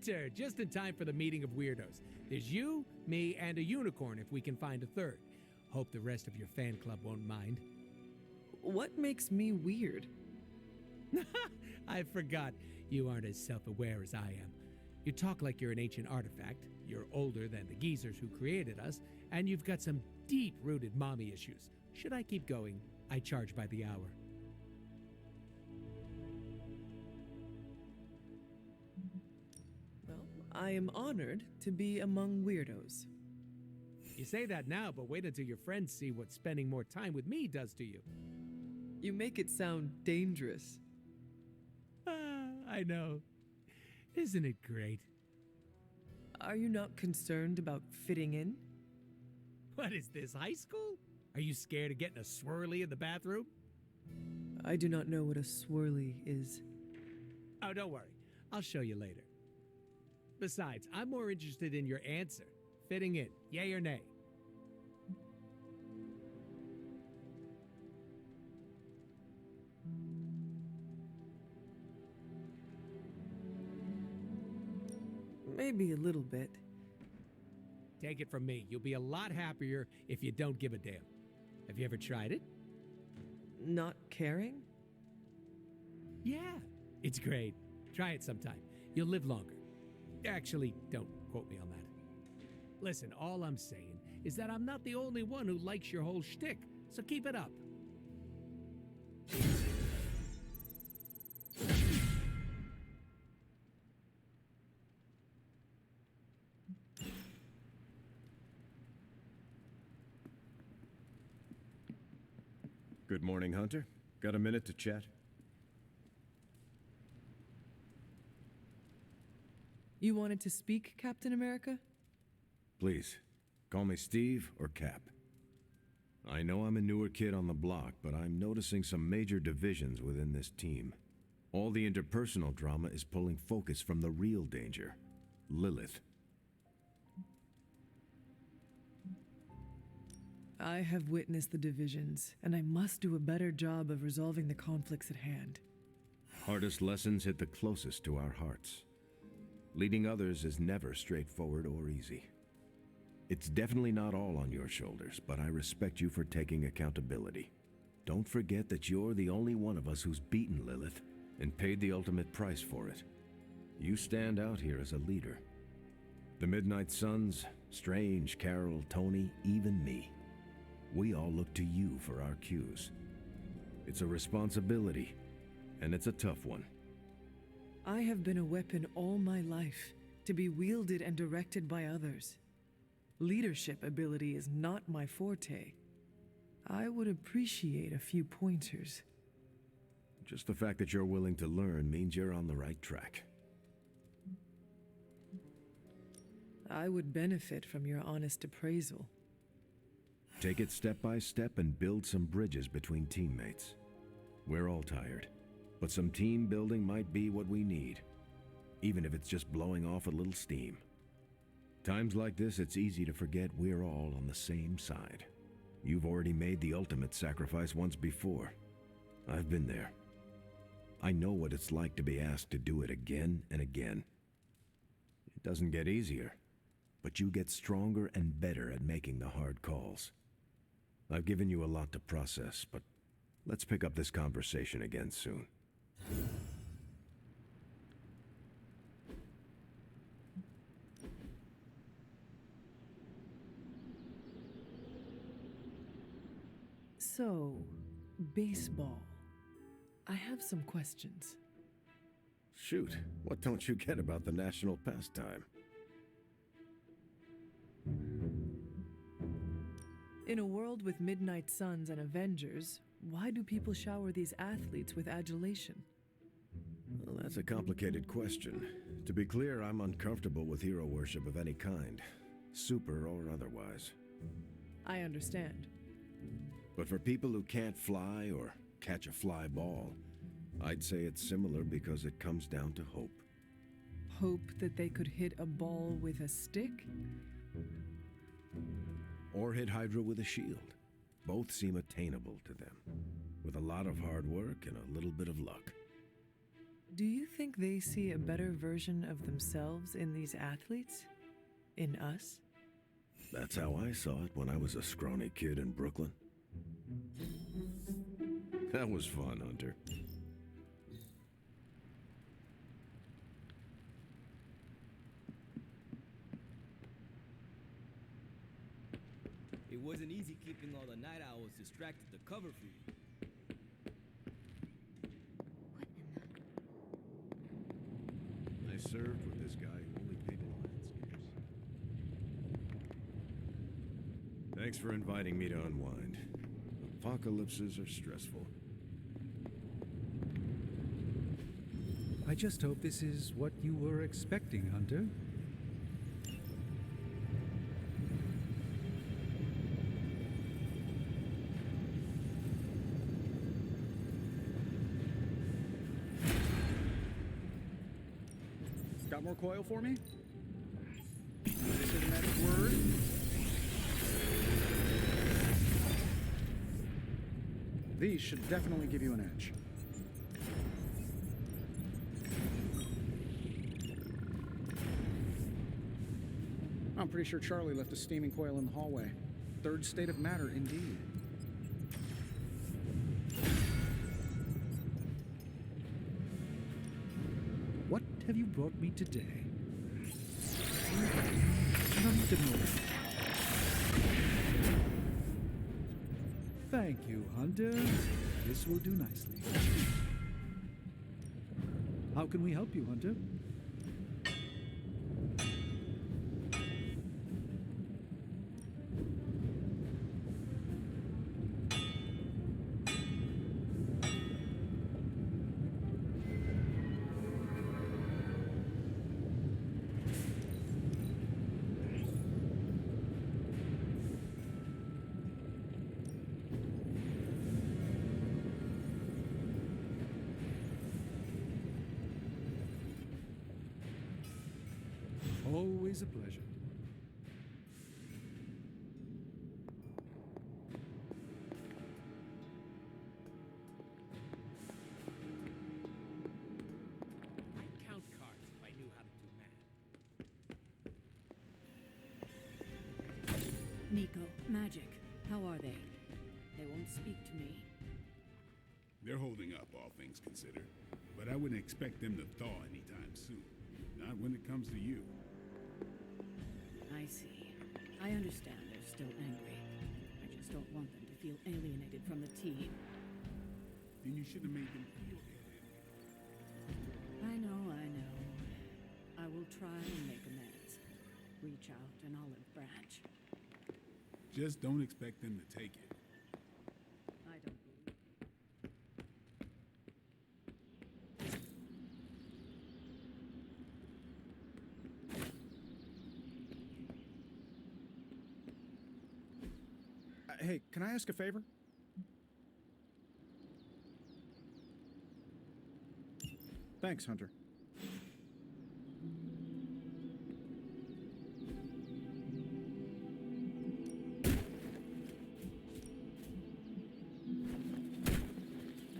Hunter, just in time for the meeting of weirdos. There's you, me, and a unicorn if we can find a third. Hope the rest of your fan club won't mind. What makes me weird? I forgot you aren't as self-aware as I am. You talk like you're an ancient artifact, you're older than the geezers who created us, and you've got some deep-rooted mommy issues. Should I keep going? I charge by the hour. Well, I am honored to be among weirdos. You say that now, but wait until your friends see what spending more time with me does to you. You make it sound dangerous. I know. Isn't it great? Are you not concerned about fitting in? What is this, high school? Are you scared of getting a swirly in the bathroom? I do not know what a swirly is. Oh, don't worry. I'll show you later. Besides, I'm more interested in your answer. Fitting in, yay or nay? Maybe a little bit. Take it from me, you'll be a lot happier if you don't give a damn. Have you ever tried it? Not caring? Yeah, it's great. Try it sometime. You'll live longer. Actually, don't quote me on that. Listen, all I'm saying is that I'm not the only one who likes your whole shtick, so keep it up. Good morning, Hunter. Got a minute to chat? You wanted to speak, Captain America? Please, call me Steve or Cap. I know I'm a newer kid on the block, but I'm noticing some major divisions within this team. All the interpersonal drama is pulling focus from the real danger, Lilith. I have witnessed the divisions, and I must do a better job of resolving the conflicts at hand. Hardest lessons hit the closest to our hearts. Leading others is never straightforward or easy. It's definitely not all on your shoulders, but I respect you for taking accountability. Don't forget that you're the only one of us who's beaten Lilith and paid the ultimate price for it. You stand out here as a leader. The Midnight Suns, Strange, Carol, Tony, even me. We all look to you for our cues. It's a responsibility, and it's a tough one. I have been a weapon all my life, to be wielded and directed by others. Leadership ability is not my forte. I would appreciate a few pointers. Just the fact that you're willing to learn means you're on the right track. I would benefit from your honest appraisal. Take it step by step and build some bridges between teammates. We're all tired, but some team building might be what we need, even if it's just blowing off a little steam. Times like this, it's easy to forget we're all on the same side. You've already made the ultimate sacrifice once before. I've been there. I know what it's like to be asked to do it again and again. It doesn't get easier, but you get stronger and better at making the hard calls. I've given you a lot to process, but let's pick up this conversation again soon. So, baseball. I have some questions. Shoot, what don't you get about the national pastime? In a world with Midnight Suns and Avengers, why do people shower these athletes with adulation? Well, that's a complicated question. To be clear, I'm uncomfortable with hero worship of any kind, super or otherwise. I understand. But for people who can't fly or catch a fly ball, I'd say it's similar because it comes down to hope. Hope that they could hit a ball with a stick? Or hit Hydra with a shield. Both seem attainable to them, with a lot of hard work and a little bit of luck. Do you think they see a better version of themselves in these athletes? In us? That's how I saw it when I was a scrawny kid in Brooklyn. That was fun, Hunter. It wasn't easy keeping all the night owls distracted to cover for you. I served with this guy who only painted landscapes. Thanks for inviting me to unwind. Apocalypses are stressful. I just hope this is what you were expecting, Hunter. Got more coil for me? Say the magic word. These should definitely give you an edge. I'm pretty sure Charlie left a steaming coil in the hallway. Third state of matter, indeed. What have you brought me today? Thank you, Hunter. This will do nicely. How can we help you, Hunter? Always a pleasure. I'd count cards if I knew how to do math. Nico, Magic, how are they? They won't speak to me. They're holding up, all things considered. But I wouldn't expect them to thaw anytime soon. Not when it comes to you. I see. I understand they're still angry. I just don't want them to feel alienated from the team. Then you should have made them feel alienated. I know. I will try and make amends. Reach out an olive branch. Just don't expect them to take it. I don't believe. Hey, can I ask a favor? Thanks, Hunter.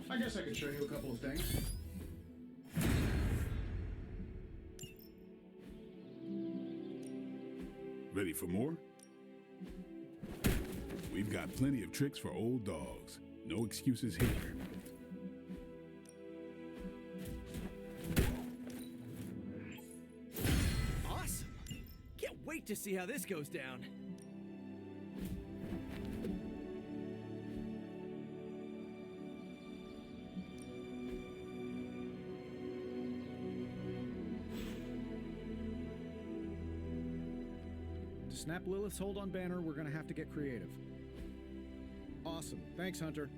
I guess I could show you a couple of things. Ready for more? We've got plenty of tricks for old dogs. No excuses here. Awesome! Can't wait to see how this goes down. To snap Lilith's hold on Banner, we're gonna have to get creative. Awesome. Thanks, Hunter.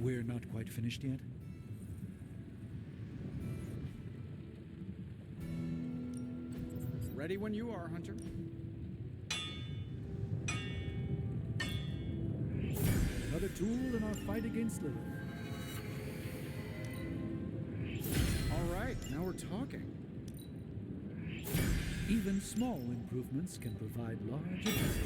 We're not quite finished yet. Ready when you are, Hunter. Another tool in our fight against Lilith. All right, now we're talking. Even small improvements can provide large advantages.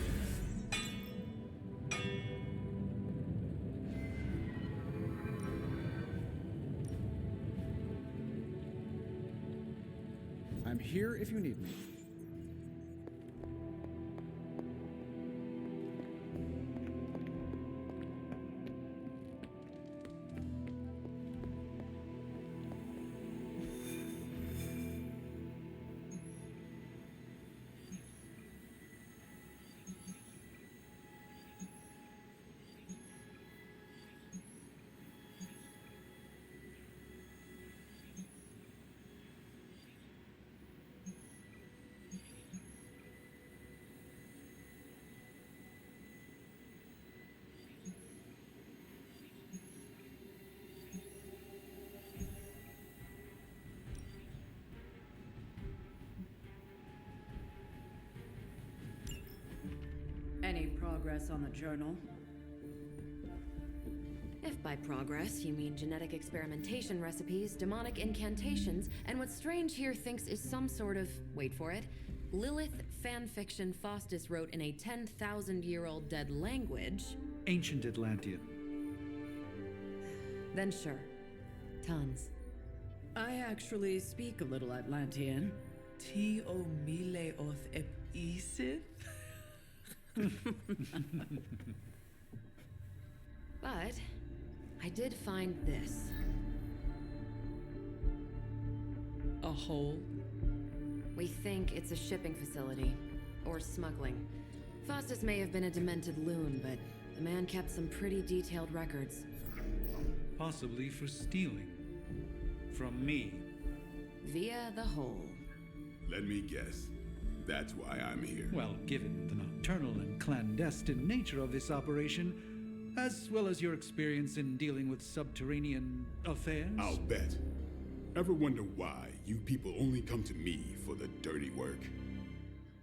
I'm here if you need me. Any progress on the journal? If by progress you mean genetic experimentation recipes, demonic incantations, and what Strange here thinks is some sort of, wait for it, Lilith fanfiction Faustus wrote in a 10,000-year-old dead language, Ancient Atlantean. then sure. Tons. I actually speak a little Atlantean. Ti o mile oth ep isith? But I did find this. A hole? We think it's a shipping facility. Or smuggling. Faustus may have been a demented loon, but the man kept some pretty detailed records. Possibly for stealing. From me. Via the hole. Let me guess. That's why I'm here. Well, given the nocturnal and clandestine nature of this operation, as well as your experience in dealing with subterranean affairs. I'll bet. Ever wonder why you people only come to me for the dirty work?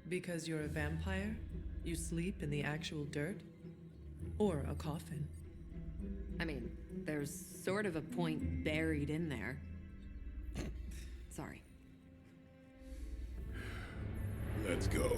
Because you're a vampire? You sleep in the actual dirt? Or a coffin? I mean, there's sort of a point buried in there. Sorry. Let's go.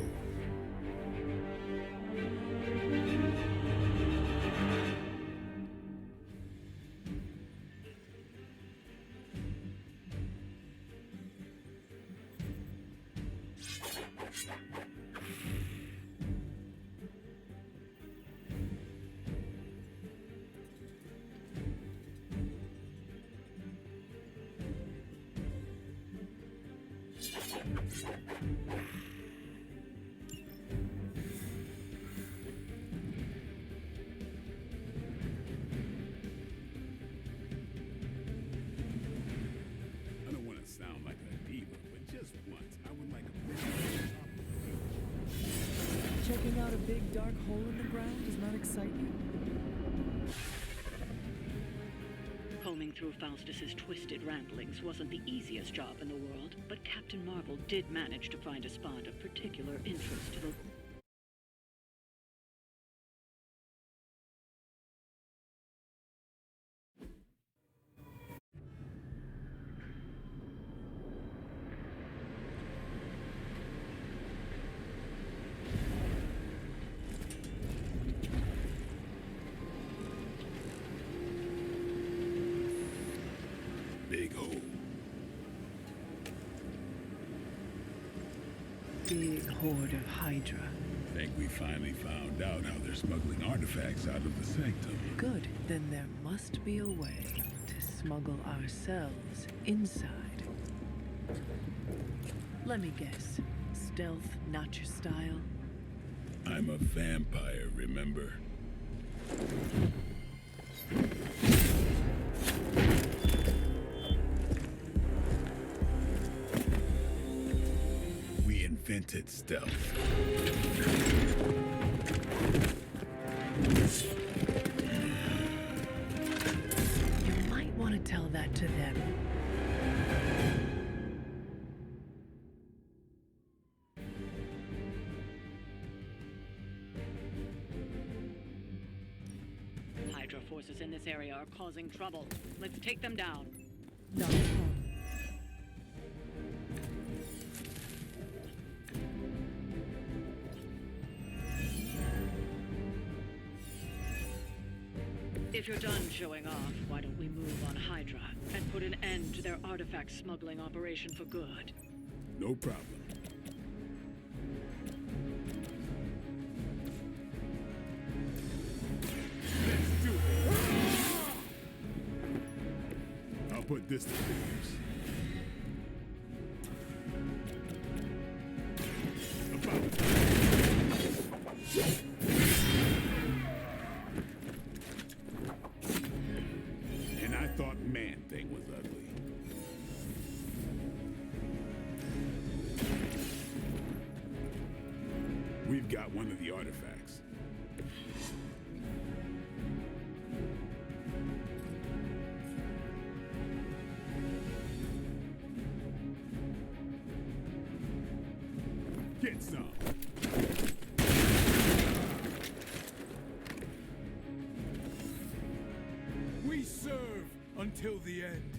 I don't want to sound like a diva, but just once, I would like a Checking out a big dark hole in the ground does not excite you? Combing through Faustus's twisted ramblings wasn't the easiest job in the world, but Captain Marvel did manage to find a spot of particular interest to the... big hole. Big horde of Hydra. Think we finally found out how they're smuggling artifacts out of the sanctum. Good, then there must be a way to smuggle ourselves inside. Let me guess. Stealth, not your style? I'm a vampire, remember? We invented stealth. You might want to tell that to them. forces in this area are causing trouble. Let's take them down. Not a problem. If you're done showing off, why don't we move on Hydra and put an end to their artifact smuggling operation for good? No problem. Let's do it. I'll put this to good use. And I thought Man-Thing was ugly. We've got one of the artifacts. Get some. We serve until the end.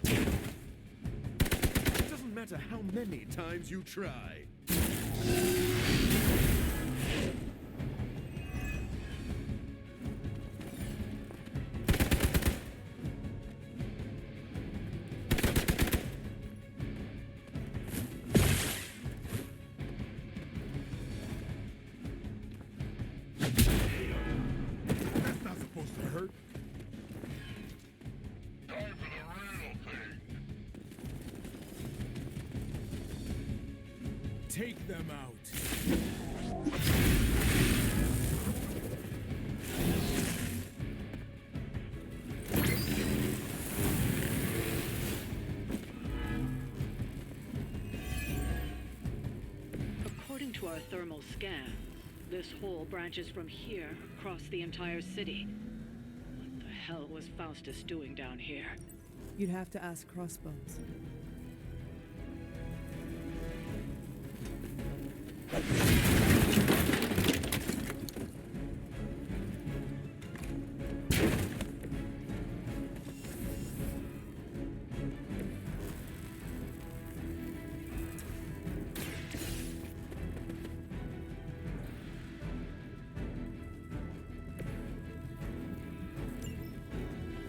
It doesn't matter how many times you try. That's not supposed to hurt. Time for the real thing. Take them out. According to our thermal scan, this hole branches from here across the entire city. What the hell was Faustus doing down here? You'd have to ask Crossbones.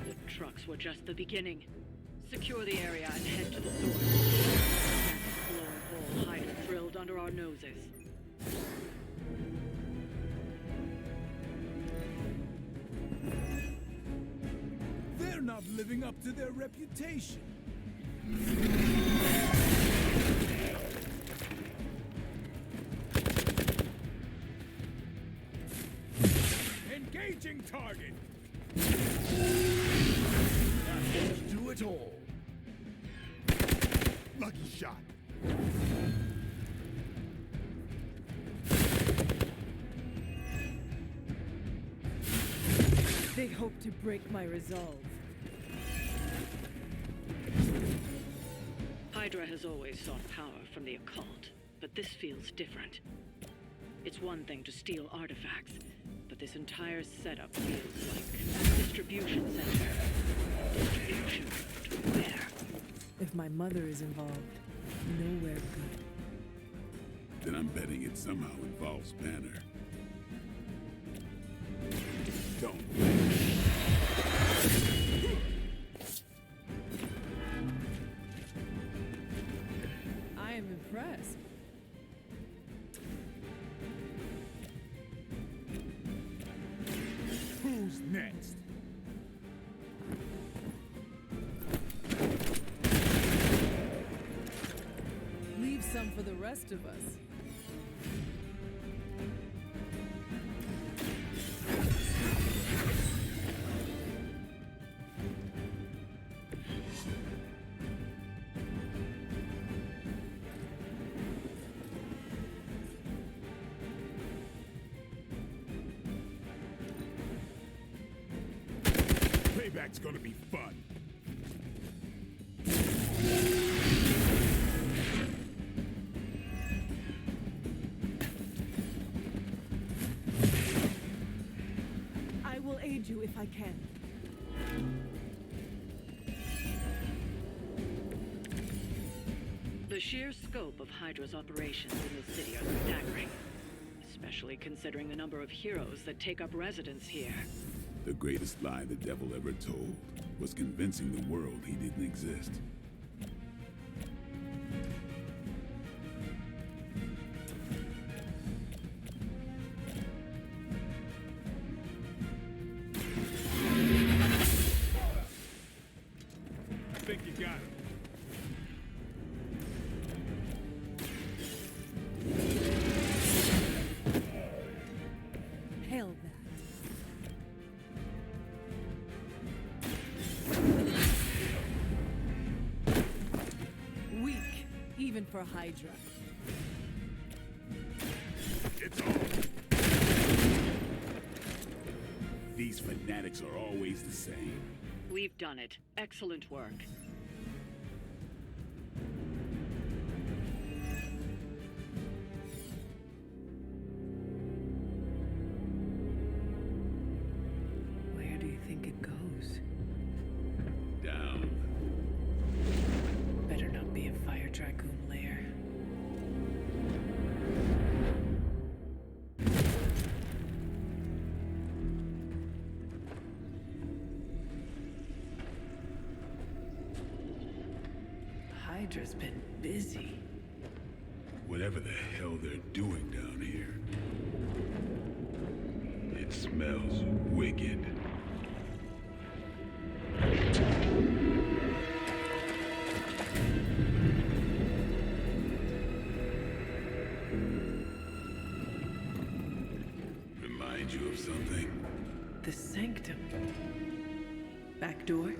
The trucks were just the beginning. Secure the area and head to the source. Blown hole Hydra drilled under our noses. They're not living up to their reputation. Engaging target. Let's do it all. Lucky shot. They hope to break my resolve. Hydra has always sought power from the occult, but this feels different. It's one thing to steal artifacts, but this entire setup feels like a distribution center. Distribution to where? If my mother is involved, nowhere good. Then I'm betting it somehow involves Banner. Don't. I am impressed. Who's next? Leave some for the rest of us. Payback's gonna be fun. I will aid you if I I can. The sheer scope of Hydra's operations in the city are staggering, especially considering the number of heroes that take up residence here. The greatest lie the devil ever told was convincing the world he didn't exist. I think you got him. Hail that. Weak, even for Hydra. It's all. These fanatics are always the same. We've done it. Excellent work. Where do you think it goes? Down. Better not be a fire dragoon lair. Hydra's been busy. Whatever the hell they're doing down here. It smells wicked. Remind you of something? The sanctum. Back door?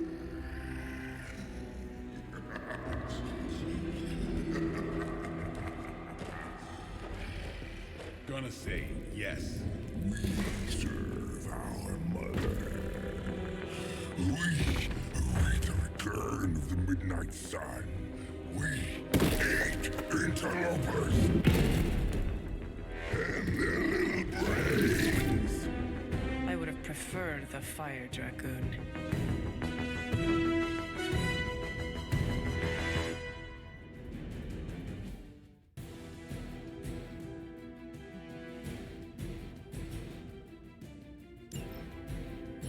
Gonna say yes. We serve our mother. We await the return of the midnight sun. We hate interlopers and their little brains. I would have preferred the fire dragoon.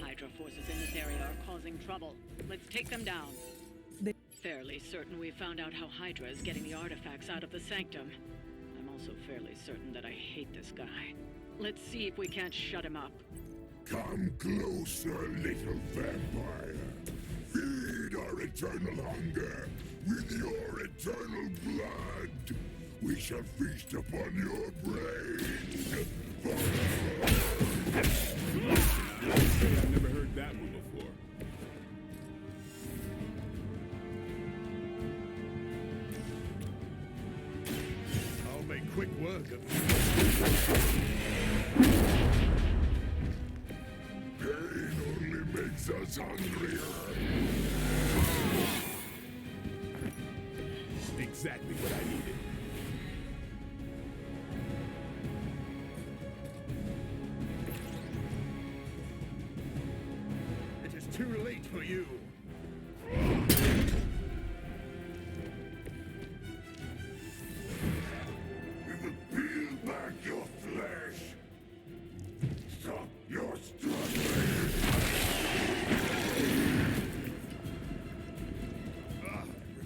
Hydra forces in this area are causing trouble. Let's take them down. Fairly certain we found out how Hydra is getting the artifacts out of the Sanctum. I'm also fairly certain that I hate this guy. Let's see if we can't shut him up. Come closer, little vampire. Feed our eternal hunger with your eternal blood. We shall feast upon your brains forever. I've never heard that one before. I'll make quick work of pain only makes us hungrier. Exactly what I needed. It is too late for you. We will peel back your flesh. Stop your struggling.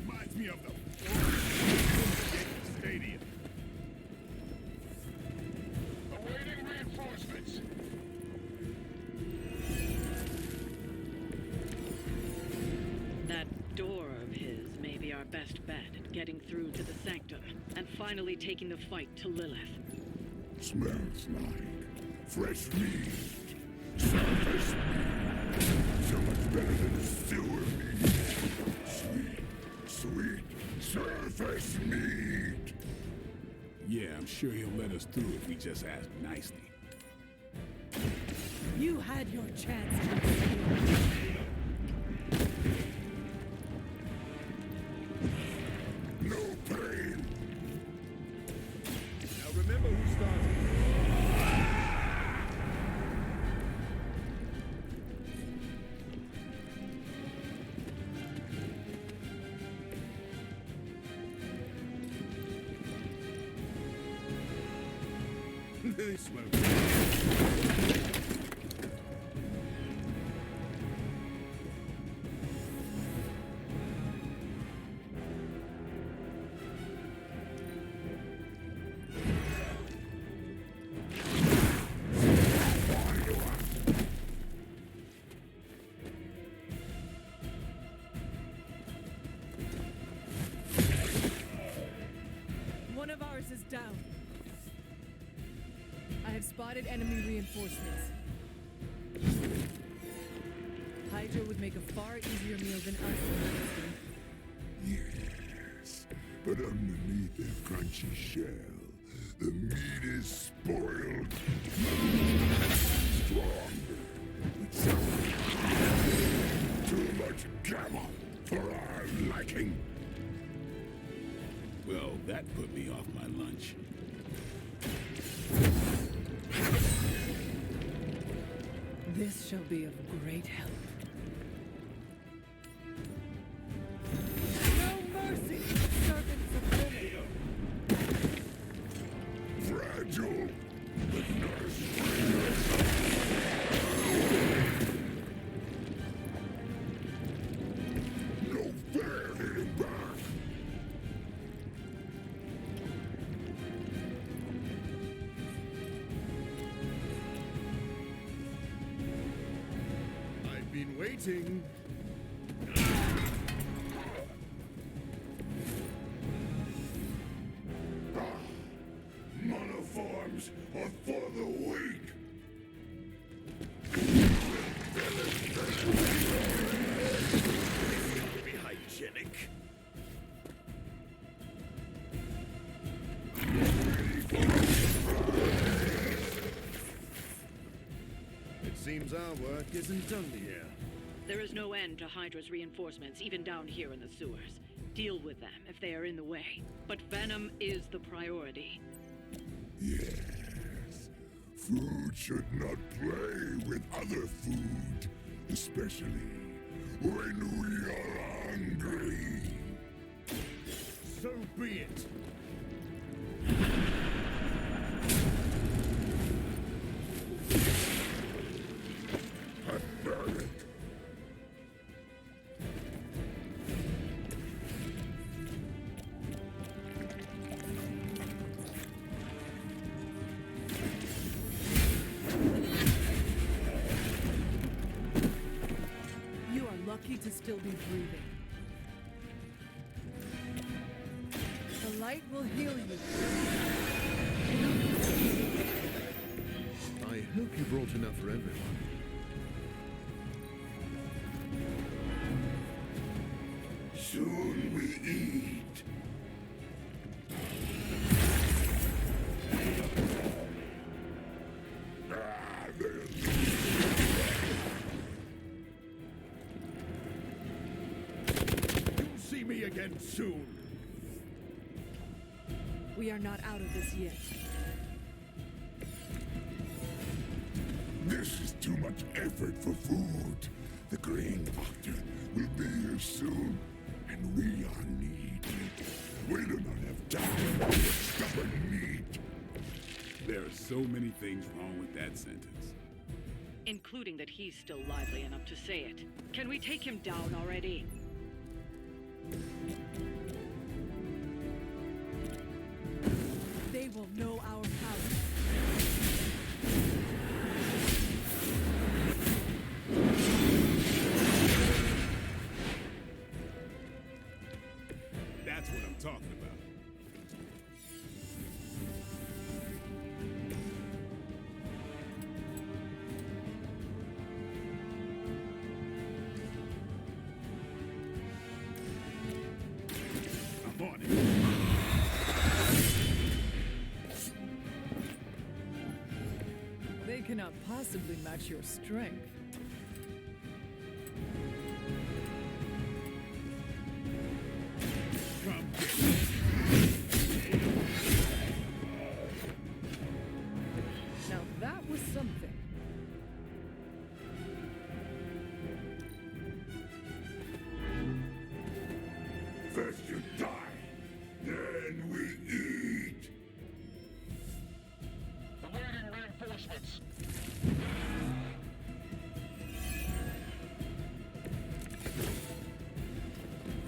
Reminds me of the stadium. Awaiting reinforcements. That door of his may be our best bet at getting through to the Sanctum and finally taking the fight to Lilith. Smells like fresh meat. Surface meat. So much better than sewer meat. Sweet, sweet surface meat. Yeah, I'm sure he'll let us through if we just ask nicely. You had your chance. No pain. Now remember who started. This way. One of ours is down. I have spotted enemy reinforcements. Hydra would make a far easier meal than us. Yes, but underneath their crunchy shell, the meat is spoiled. Stronger, but sour. Too much gamma for our liking. Well, that put me off my lunch. This shall be of great help. No mercy, servants of Lilith. Fragile, but nurse. No fair hitting back. I've been waiting. Monoforms are for the weak. Be hygienic. It seems our work isn't done here. There is no end to Hydra's reinforcements, even down here in the sewers. Deal with them if they are in the way. But Venom is the priority. Yes. Food should not play with other food, especially when we are hungry. So be it. Pathetic. You are lucky to still be breathing. The light will heal you. I hope you brought enough for everyone. Soon we eat. You'll see me again soon. We are not out of this yet. This is too much effort for food. The Green Doctor will be here soon, and we are needed. We do not have time for stubborn meat. There are so many things wrong with that sentence. Including that he's still lively enough to say it. Can we take him down already? They will know our power. That's what I'm talking about. I'm on it. They cannot possibly match your strength. Come get me. Now that was something. First you die, then we eat. The word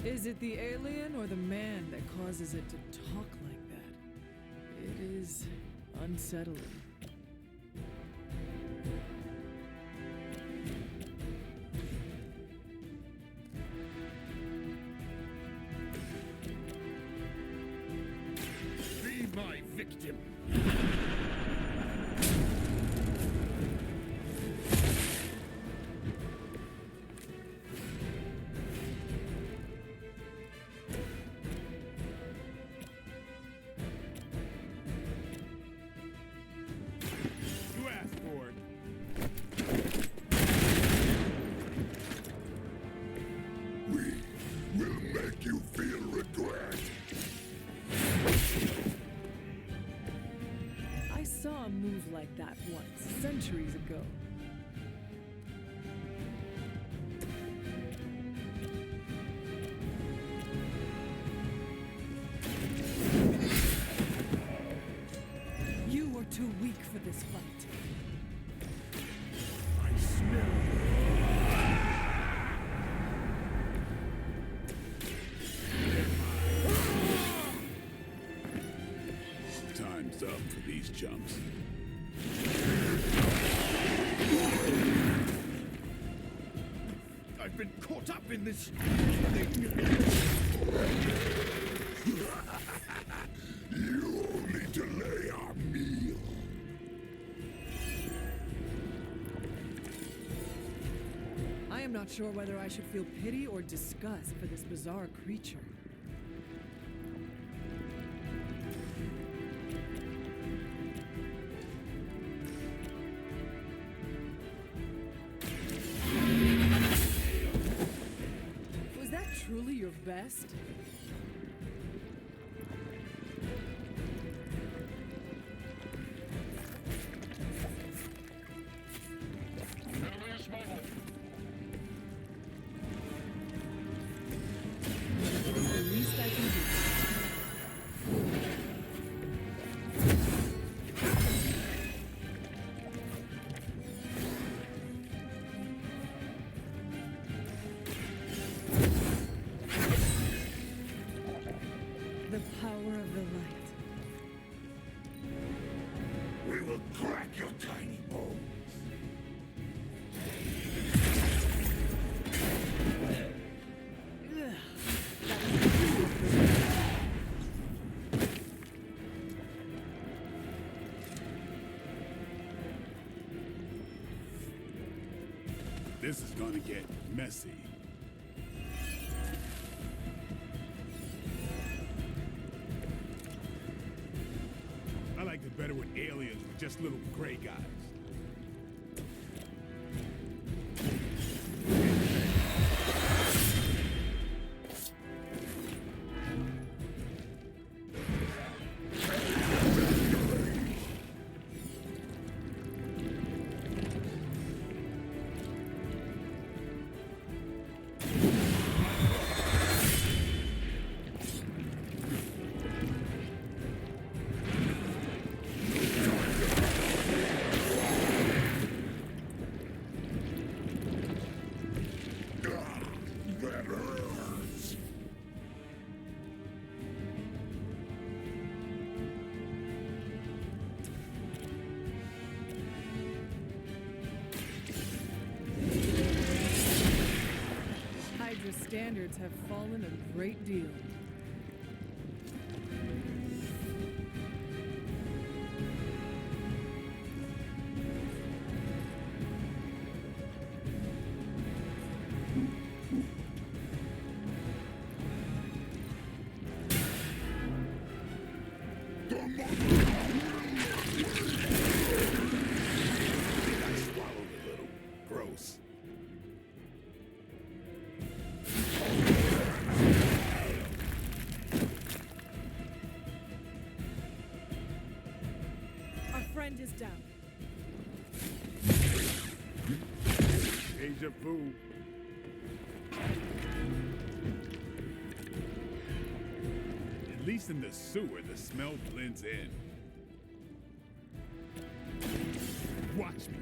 Is it the alien or the man that causes it to talk like that? It is unsettling. Be my victim. You asked for it. We will make you feel regret. I saw a move like that once, centuries ago. You are too weak for this fight. I smell Time's up for these chumps. I've been caught up in this thing. You only delay our meal. I am not sure whether I should feel pity or disgust for this bizarre creature. Was that truly your best? It is the least I can do. The power of the light. We will crack your tiny bones. Ugh. This is gonna get messy. I liked it better when aliens were just little gray guys. That hurts. Hydra standards have fallen a great deal. I swallowed a little. Gross. Our friend is down. Deja vu. At least in the sewer, the smell blends in. Watch me.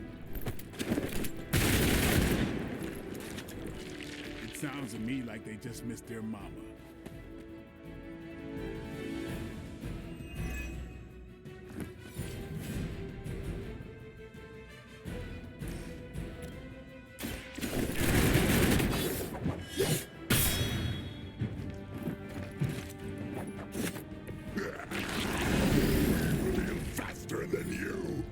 It Sounds to me like they just missed their mama. Faster than you.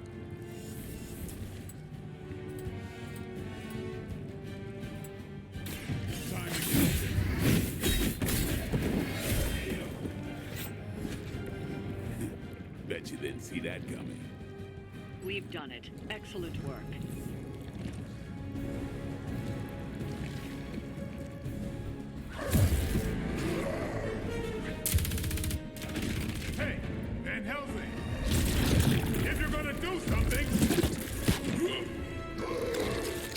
Time to kill them. Bet you didn't see that coming. We've done it. Excellent work. Hey, Van Helsing! If you're gonna do something,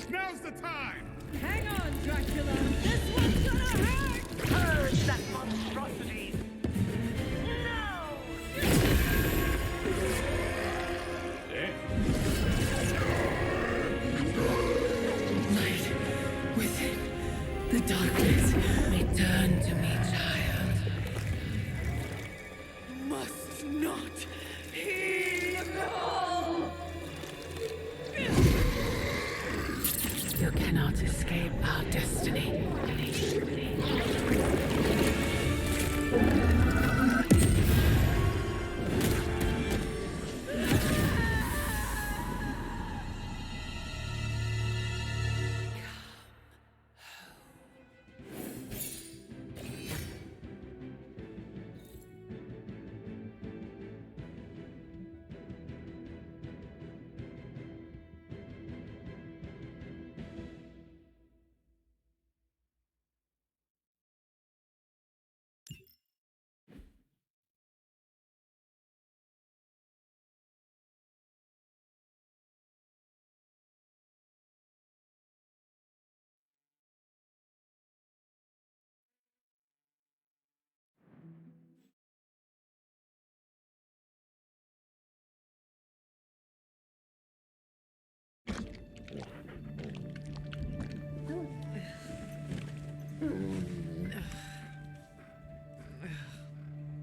now's the time! Hang on, Dracula! This one's gonna hurt! Purge that monstrosity! No! Light within the darkness, return to me, child. Must not heed the call. You cannot escape our destiny.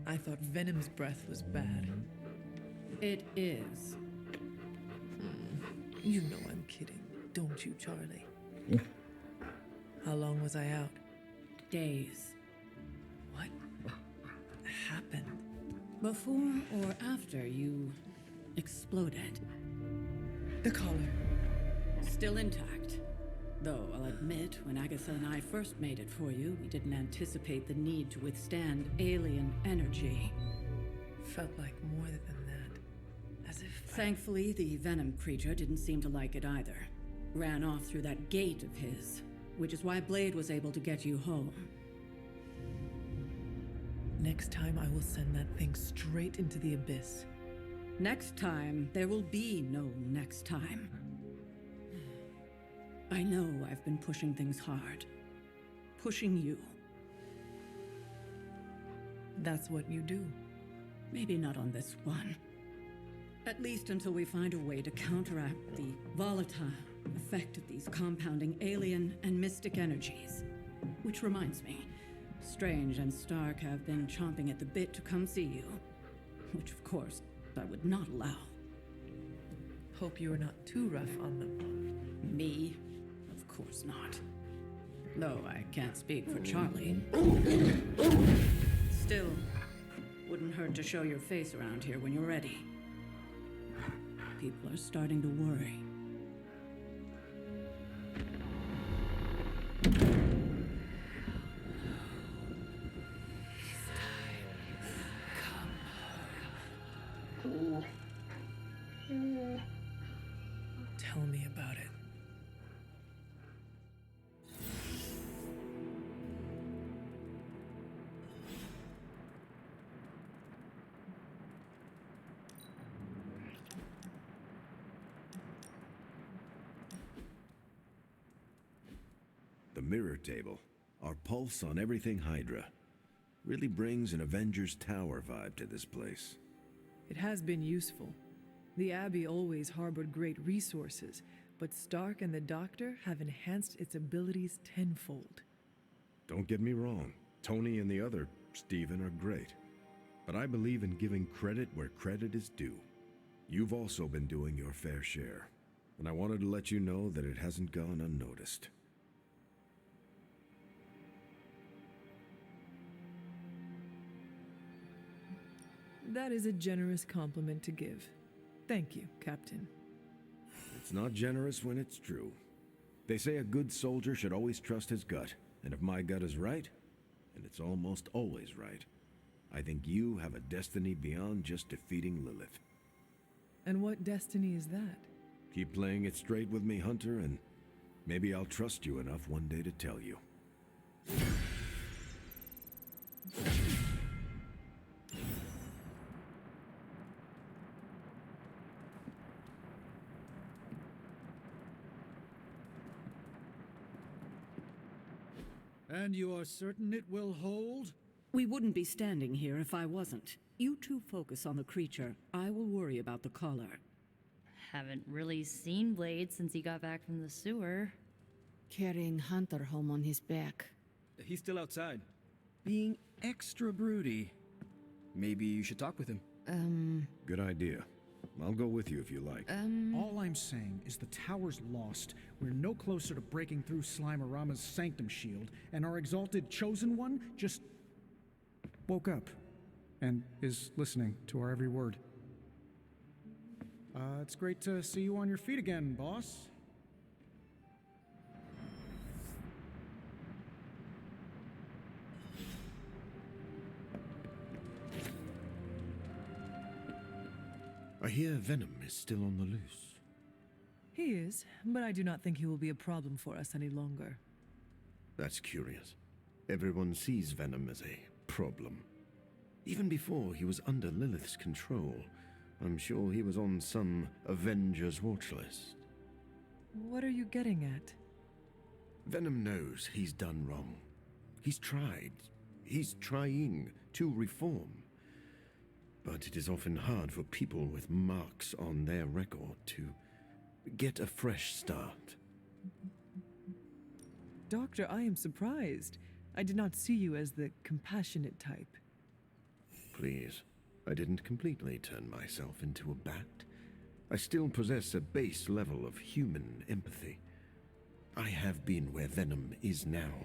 I thought Venom's breath was bad. It is. You know I'm kidding, don't you, Charlie? How long was I out? Days. What happened? Before or after you exploded. The collar. Still intact. Though I'll admit, when Agatha and I first made it for you, we didn't anticipate the need to withstand alien energy. Felt like more than that. As if Thankfully, the Venom creature didn't seem to like it either. Ran off through that gate of his, which is why Blade was able to get you home. Next time I will send that thing straight into the abyss. Next time, there will be no next time. I know I've been pushing things hard. Pushing you. That's what you do. Maybe not on this one. At least until we find a way to counteract the volatile effect of these compounding alien and mystic energies. Which reminds me, Strange and Stark have been chomping at the bit to come see you. Which, of course, I would not allow. Hope you are not too rough on them. Me? Of course not. Though I can't speak for Charlie. Still, wouldn't hurt to show your face around here when you're ready. People are starting to worry. Tell me about it. The mirror table, our pulse on everything Hydra, really brings an Avengers Tower vibe to this place. It has been useful. The Abbey always harbored great resources, but Stark and the Doctor have enhanced its abilities tenfold. Don't get me wrong. Tony and the other Stephen are great. But I believe in giving credit where credit is due. You've also been doing your fair share. And I wanted to let you know that it hasn't gone unnoticed. That is a generous compliment to give. Thank you, Captain. It's not generous when it's true. They say a good soldier should always trust his gut, and if my gut is right, and it's almost always right, I think you have a destiny beyond just defeating Lilith. And what destiny is that? Keep playing it straight with me, Hunter, and maybe I'll trust you enough one day to tell you. And you are certain it will hold? We wouldn't be standing here if I wasn't. You two focus on the creature. I will worry about the collar. Haven't really seen Blade since he got back from the sewer. Carrying Hunter home on his back. He's still outside. Being extra broody. Maybe you should talk with him. Good idea. I'll go with you if you like. All I'm saying is the tower's lost. We're no closer to breaking through Slimerama's sanctum shield, and our exalted chosen one just woke up and is listening to our every word. It's great to see you on your feet again, boss. I hear Venom is still on the loose. He is, but I do not think he will be a problem for us any longer. That's curious. Everyone sees Venom as a problem. Even before he was under Lilith's control, I'm sure he was on some Avengers watch list. What are you getting at? Venom knows he's done wrong. He's tried. He's trying to reform. But it is often hard for people with marks on their record to get a fresh start. Doctor, I am surprised. I did not see you as the compassionate type. Please, I didn't completely turn myself into a bat. I still possess a base level of human empathy. I have been where Venom is now.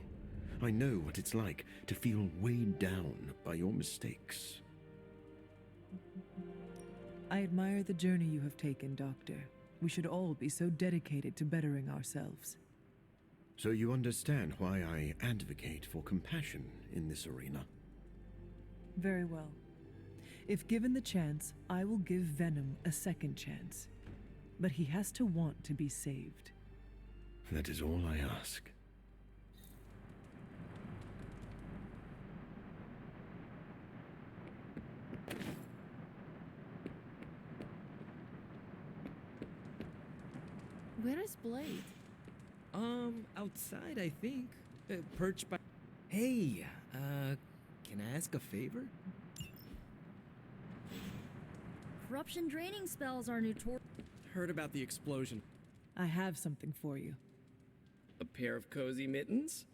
I know what it's like to feel weighed down by your mistakes. I admire the journey you have taken, Doctor. We should all be so dedicated to bettering ourselves. So you understand why I advocate for compassion in this arena? Very well. If given the chance, I will give Venom a second chance. But he has to want to be saved. That is all I ask. Where is Blade? Outside, I think. Perched by... Hey, can I ask a favor? Corruption draining spells are notorious. Heard about the explosion. I have something for you. A pair of cozy mittens?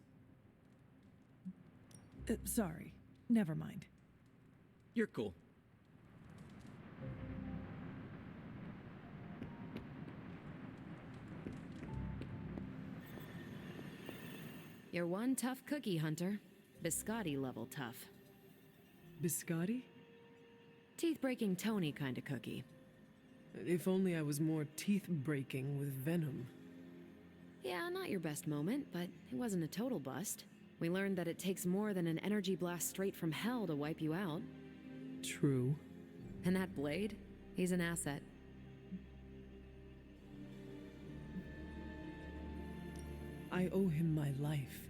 Sorry. Never mind. You're cool. You're one tough cookie, Hunter. Biscotti level tough. Biscotti? Teeth-breaking Tony kind of cookie. If only I was more teeth-breaking with Venom. Yeah, not your best moment, but it wasn't a total bust. We learned that it takes more than an energy blast straight from hell to wipe you out. True. And that Blade? He's an asset. I owe him my life.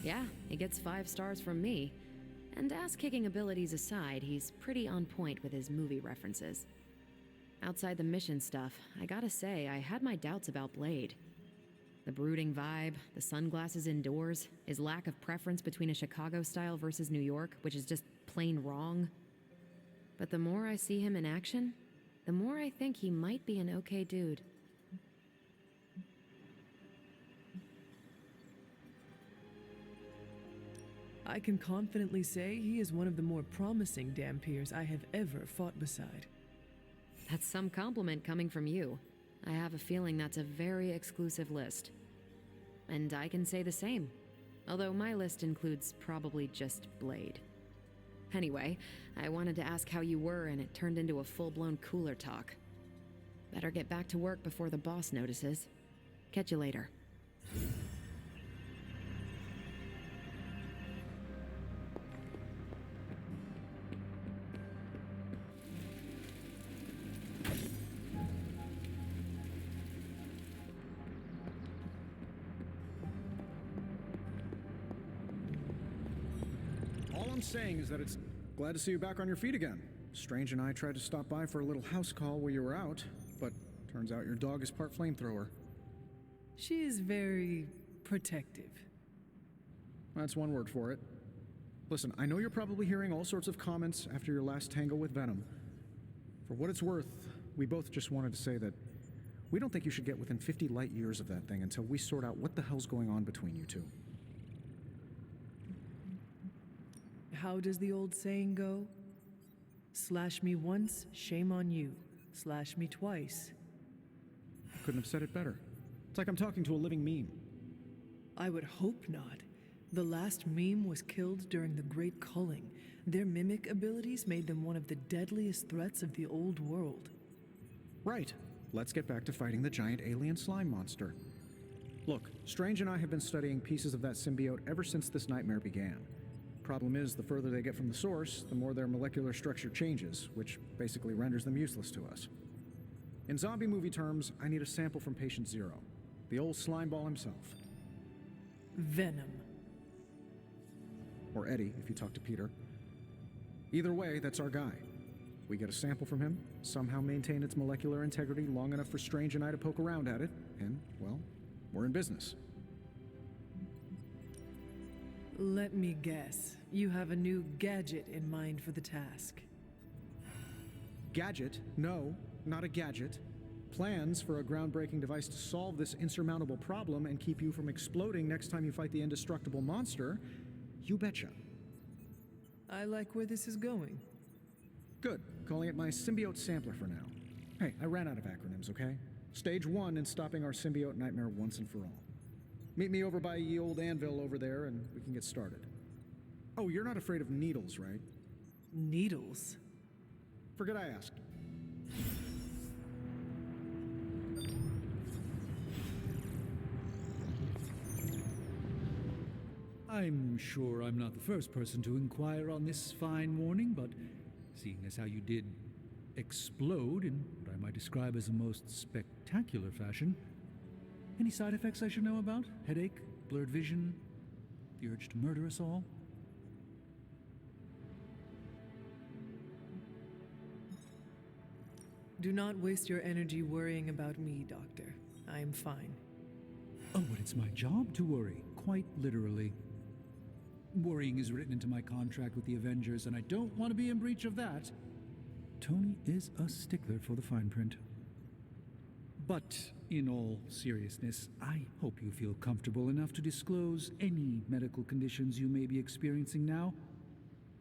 Yeah, he gets 5 stars from me. And ass-kicking abilities aside, he's pretty on point with his movie references. Outside the mission stuff, I gotta say, I had my doubts about Blade. The brooding vibe, the sunglasses indoors, his lack of preference between a Chicago style versus New York, which is just plain wrong. But the more I see him in action, the more I think he might be an okay dude. I can confidently say he is one of the more promising Dhampirs I have ever fought beside. That's some compliment coming from you. I have a feeling that's a very exclusive list. And I can say the same, although my list includes probably just Blade. Anyway, I wanted to ask how you were, and it turned into a full-blown cooler talk. Better get back to work before the boss notices. Catch you later. All I'm saying is that it's glad to see you back on your feet again. Strange and I tried to stop by for a little house call while you were out, but turns out your dog is part flamethrower. She is very protective. That's one word for it. Listen, I know you're probably hearing all sorts of comments after your last tangle with Venom. For what it's worth, we both just wanted to say that we don't think you should get within 50 light years of that thing until we sort out what the hell's going on between you two. How does the old saying go? Slash me once, shame on you. Slash me twice. Couldn't have said it better. It's like I'm talking to a living meme. I would hope not. The last meme was killed during the Great Culling. Their mimic abilities made them one of the deadliest threats of the old world. Right. Let's get back to fighting the giant alien slime monster. Look, Strange and I have been studying pieces of that symbiote ever since this nightmare began. Problem is, the further they get from the source, the more their molecular structure changes, which basically renders them useless to us. In zombie movie terms, I need a sample from Patient Zero, the old slimeball himself. Venom. Or Eddie, if you talk to Peter. Either way, that's our guy. We get a sample from him, somehow maintain its molecular integrity long enough for Strange and I to poke around at it, and, well, we're in business. Let me guess. You have a new gadget in mind for the task. Gadget? No, not a gadget. Plans for a groundbreaking device to solve this insurmountable problem and keep you from exploding next time you fight the indestructible monster? You betcha. I like where this is going. Good. Calling it my symbiote sampler for now. Hey, I ran out of acronyms, okay? Stage 1 in stopping our symbiote nightmare once and for all. Meet me over by ye old anvil over there and we can get started. Oh, you're not afraid of needles, right? Needles? Forget I asked. I'm sure I'm not the first person to inquire on this fine morning, but seeing as how you did explode in what I might describe as a most spectacular fashion, any side effects I should know about? Headache? Blurred vision? The urge to murder us all? Do not waste your energy worrying about me, Doctor. I am fine. Oh, but it's my job to worry, quite literally. Worrying is written into my contract with the Avengers, and I don't want to be in breach of that. Tony is a stickler for the fine print. But in all seriousness, I hope you feel comfortable enough to disclose any medical conditions you may be experiencing now.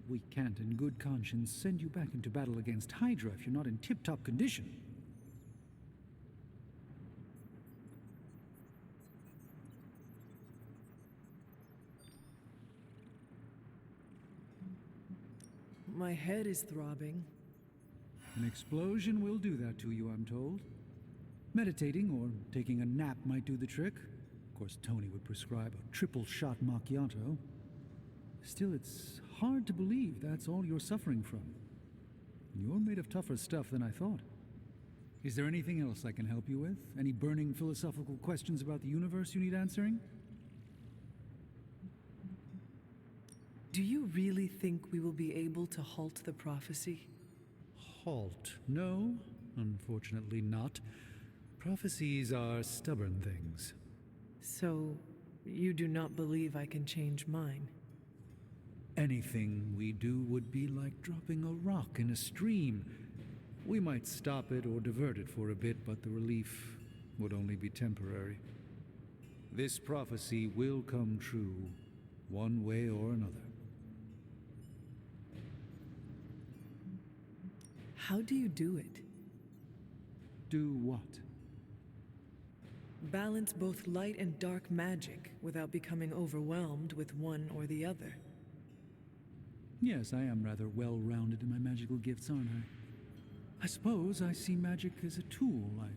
We can't in good conscience send you back into battle against Hydra if you're not in tip-top condition. My head is throbbing. An explosion will do that to you, I'm told. Meditating or taking a nap might do the trick. Of course, Tony would prescribe a triple-shot macchiato. Still, it's hard to believe that's all you're suffering from. You're made of tougher stuff than I thought. Is there anything else I can help you with? Any burning philosophical questions about the universe you need answering? Do you really think we will be able to halt the prophecy? Halt? No, unfortunately not. Prophecies are stubborn things. So, you do not believe I can change mine? Anything we do would be like dropping a rock in a stream. We might stop it or divert it for a bit, but the relief would only be temporary. This prophecy will come true, one way or another. How do you do it? Do what? Balance both light and dark magic without becoming overwhelmed with one or the other. Yes, I am rather well-rounded in my magical gifts, aren't I? I suppose I see magic as a tool. I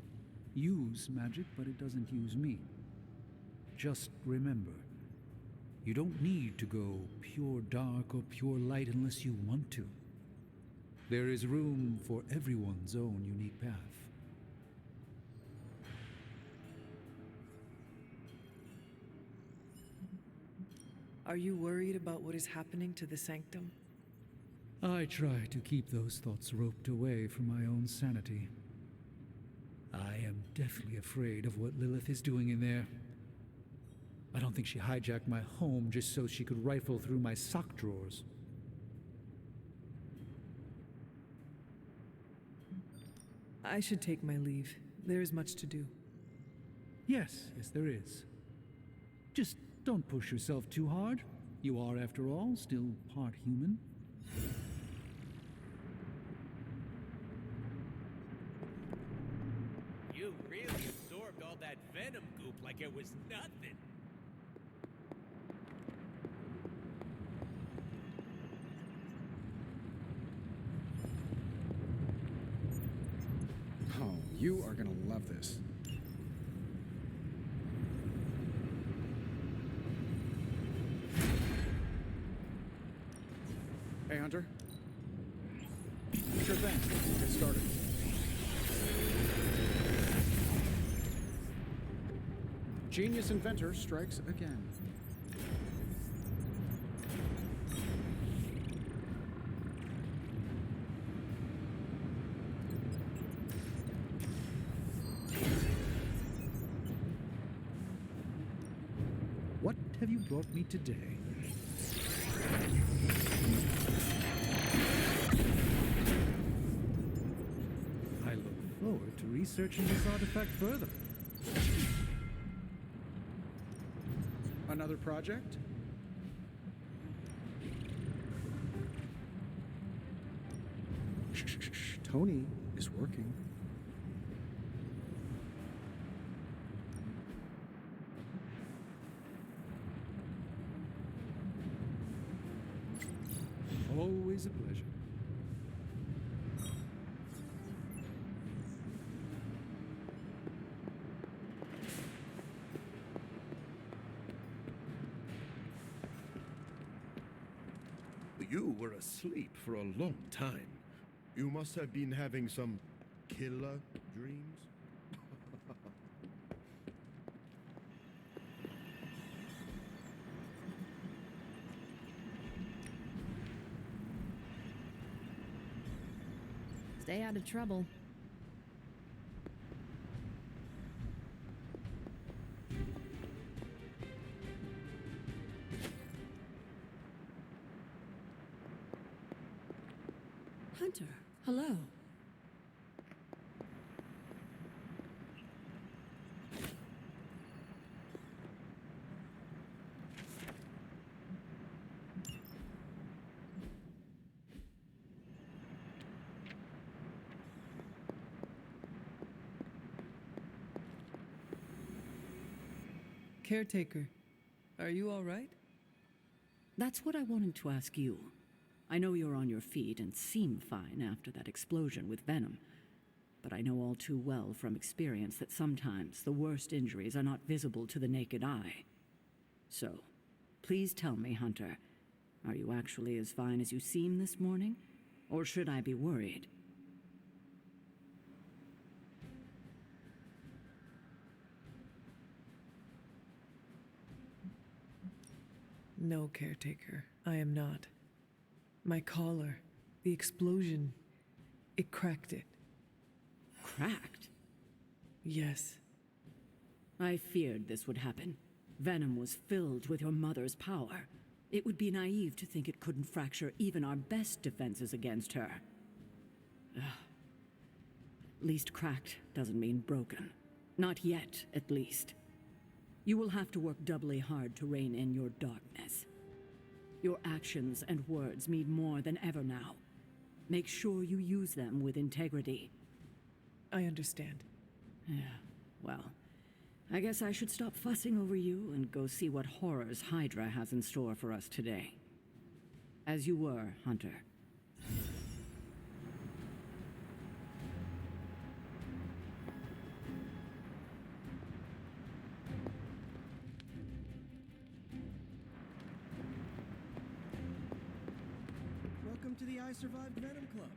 use magic, but it doesn't use me. Just remember, you don't need to go pure dark or pure light unless you want to. There is room for everyone's own unique path. Are you worried about what is happening to the Sanctum? I try to keep those thoughts roped away from my own sanity. I am deathly afraid of what Lilith is doing in there. I don't think she hijacked my home just so she could rifle through my sock drawers. I should take my leave. There is much to do. Yes, there is. Just don't push yourself too hard. You are, after all, still part human. You really absorbed all that venom goop like it was nothing. Oh, you are gonna love this. Hey, Hunter. Sure thing. Get started. Genius inventor strikes again. What have you brought me today? I look forward to researching this artifact further. Another project? Shh. Tony is working. Always a pleasure. You were asleep for a long time. You must have been having some killer dreams. Stay out of trouble. Hunter, hello. Caretaker, are you all right? That's what I wanted to ask you. I know you're on your feet and seem fine after that explosion with Venom, but I know all too well from experience that sometimes the worst injuries are not visible to the naked eye. So, please tell me, Hunter, are you actually as fine as you seem this morning? Or should I be worried? No, Caretaker, I am not. My collar, the explosion, it cracked it. Cracked? Yes. I feared this would happen. Venom was filled with your mother's power. It would be naive to think it couldn't fracture even our best defenses against her. Ugh. At least cracked doesn't mean broken. Not yet, at least. You will have to work doubly hard to rein in your darkness. Your actions and words mean more than ever now. Make sure you use them with integrity. I understand. Yeah, well, I guess I should stop fussing over you and go see what horrors Hydra has in store for us today. As you were, Hunter. Welcome to the I Survived Venom Club.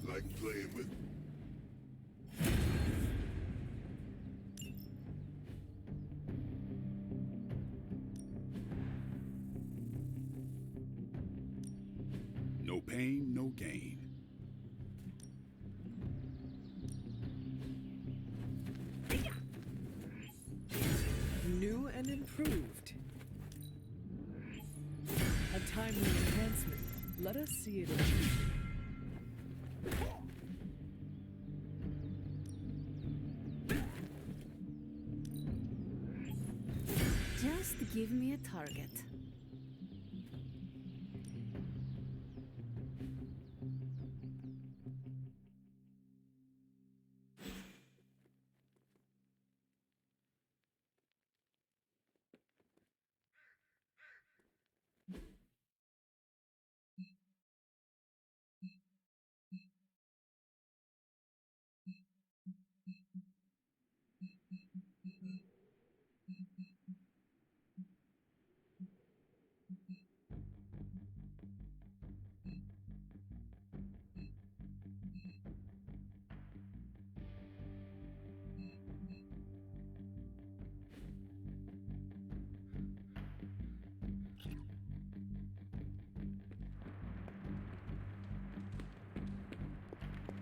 Like playing with... No pain, no gain. New and improved. A timely enhancement. Let us see it achieved. Just give me a target.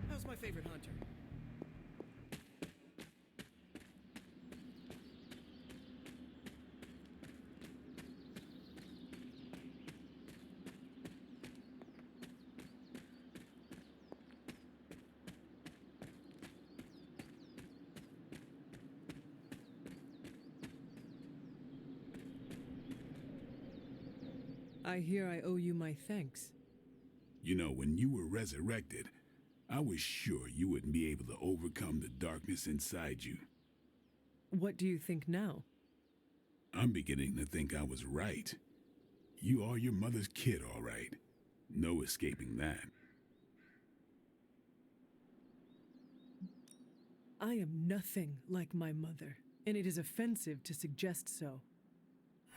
How's my favorite hunter? I hear I owe you my thanks. You know, when you were resurrected, I was sure you wouldn't be able to overcome the darkness inside you. What do you think now? I'm beginning to think I was right. You are your mother's kid, all right. No escaping that. I am nothing like my mother, and it is offensive to suggest so.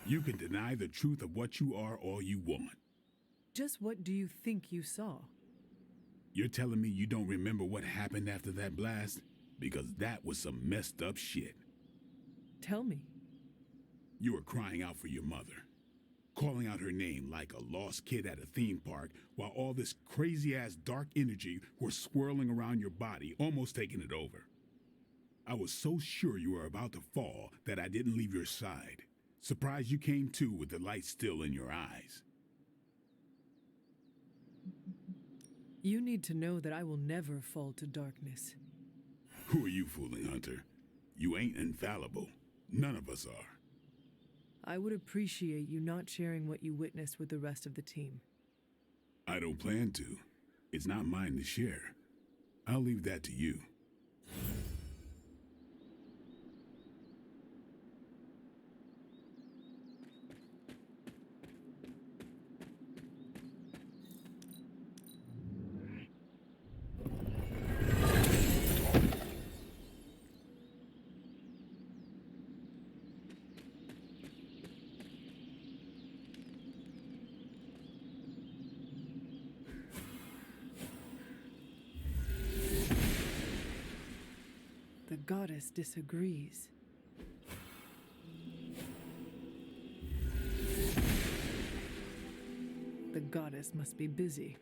You can deny the truth of what you are all you want. Just what do you think you saw? You're telling me you don't remember what happened after that blast? Because that was some messed up shit. Tell me. You were crying out for your mother, calling out her name like a lost kid at a theme park, while all this crazy-ass dark energy was swirling around your body, almost taking it over. I was so sure you were about to fall that I didn't leave your side. Surprised you came to with the light still in your eyes. You need to know that I will never fall to darkness. Who are you fooling, Hunter? You ain't infallible. None of us are. I would appreciate you not sharing what you witnessed with the rest of the team. I don't plan to. It's not mine to share. I'll leave that to you. The goddess disagrees. The goddess must be busy.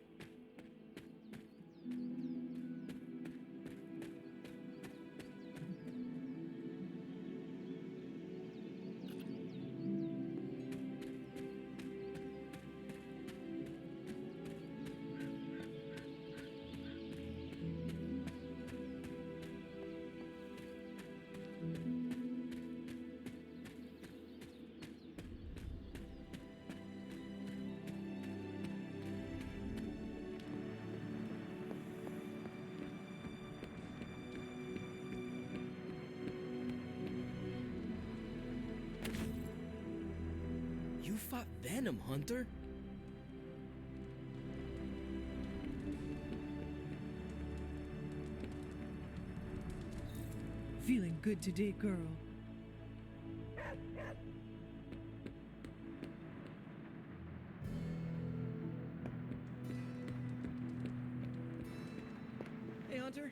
You fought Venom, Hunter? Feeling good today, girl. Hey, Hunter.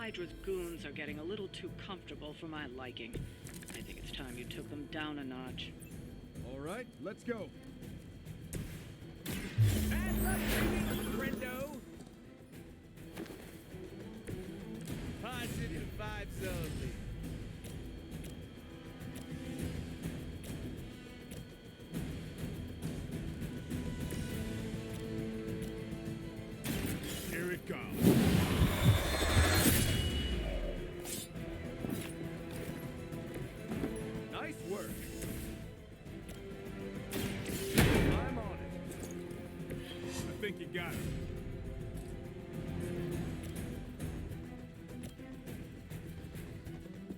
Hydra's goons are getting a little too comfortable for my liking. I think it's time you took them down a notch. All right, let's go. Friendo! Positive vibes only. Here it comes. Nice work. I'm on it. I think you got him.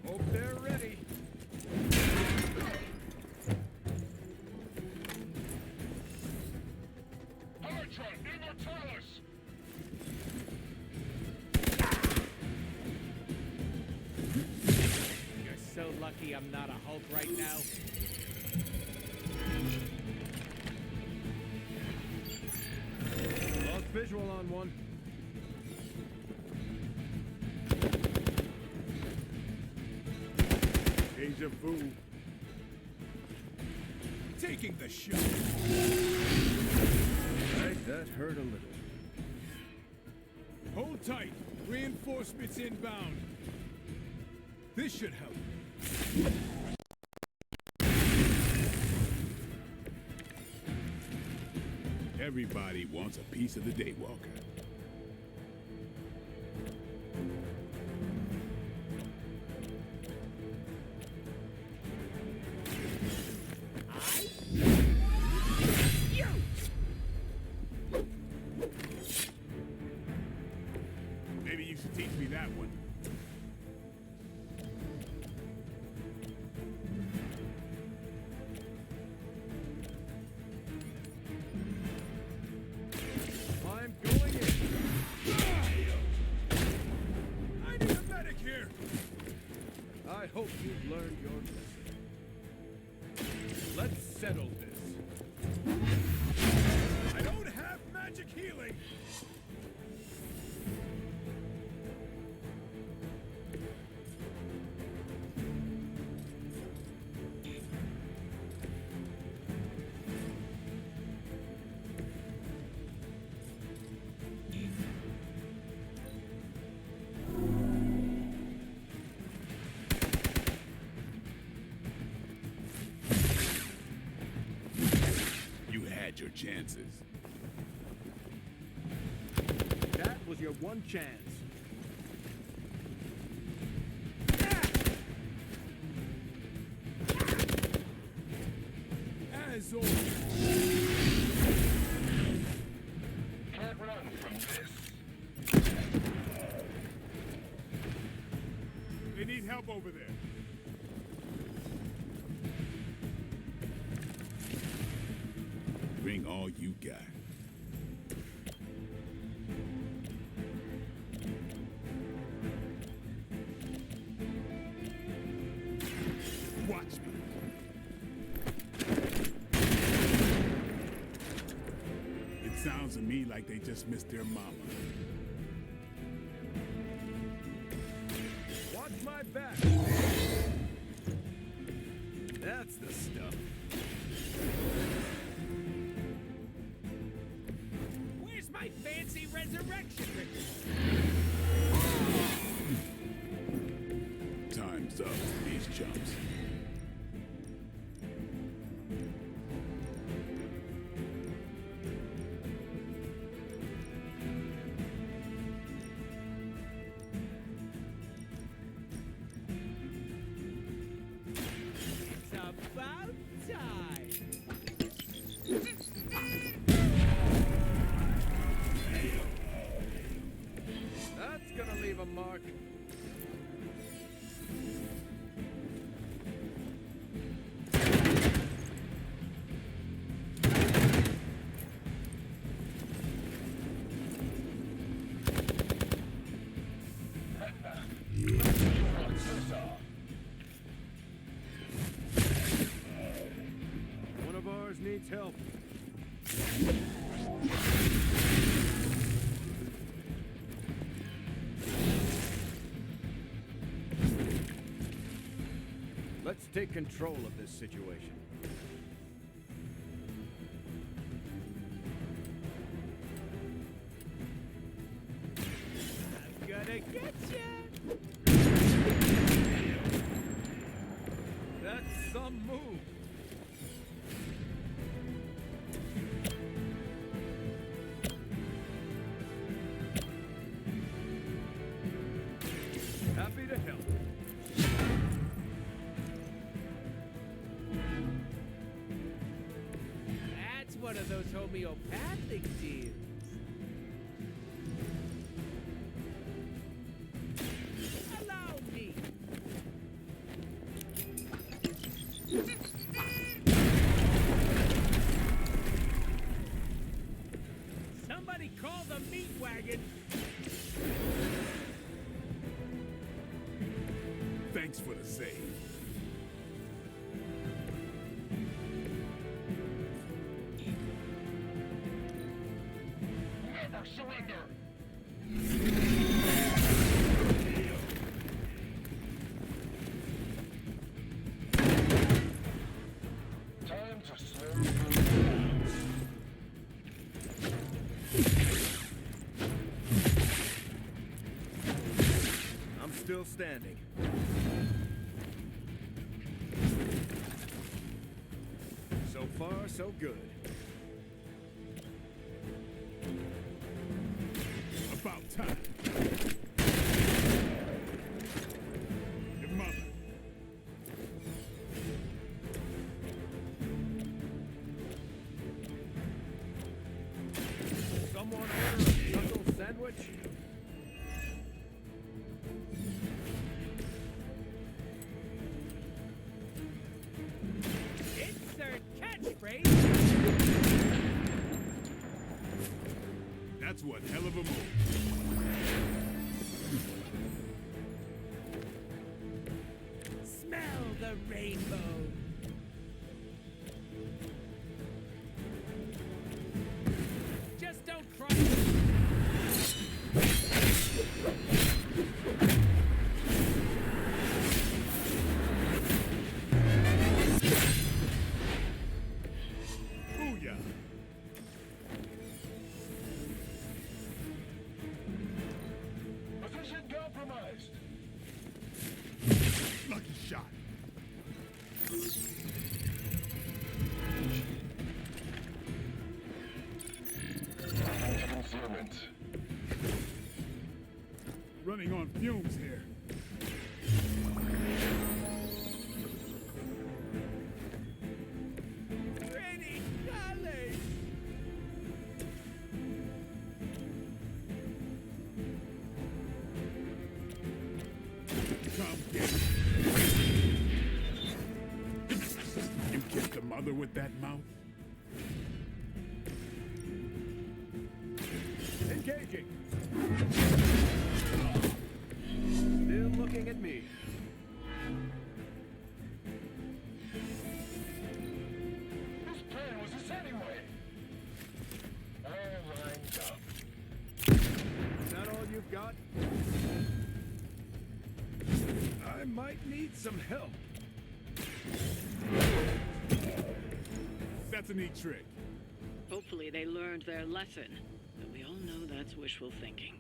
Hope they're ready. Hydra, Immortalis! You're so lucky I'm not a Hulk right now. Lost visual on one. Deja vu. Taking the shot. Right, that hurt a little. Hold tight. Reinforcements inbound. This should help. Everybody wants a piece of the Daywalker. Maybe you should teach me that one. I'm going in. I need a medic here. I hope you've learned your lesson. Let's settle this. I don't have magic healing. You had your chances. That was your one chance. As always. Can't run from this. They need help over there. Bring all you got. Watch me. It sounds to me like they just missed their mama. Watch my back. That's the stuff. Where's my fancy resurrection ritual? Time's up for these chumps. It's about time. That's gonna leave a mark. One of ours needs help. take control of this situation. I'm gonna get ya! That's some move. Happy to help. That's one of those homeopathic deals. Allow me. Somebody call the meat wagon. Thanks for the save. Never surrender! Time to slow down. I'm still standing. So far, so good. About time. Your mother. Someone order a chuckle sandwich? Insert catchphrase. That's one hell of a move. Smell the rainbow. Just don't cry. Booyah! Position compromised. Lucky shot. Concealment. Running on fumes here. Pretty colors. Come get it. You kissed the mother with that mouth? Engaging. Still looking at me. Whose plan was this anyway? All lined up. Is that all you've got? I might need some help. That's a neat trick. Hopefully they learned their lesson, but we all know that's wishful thinking.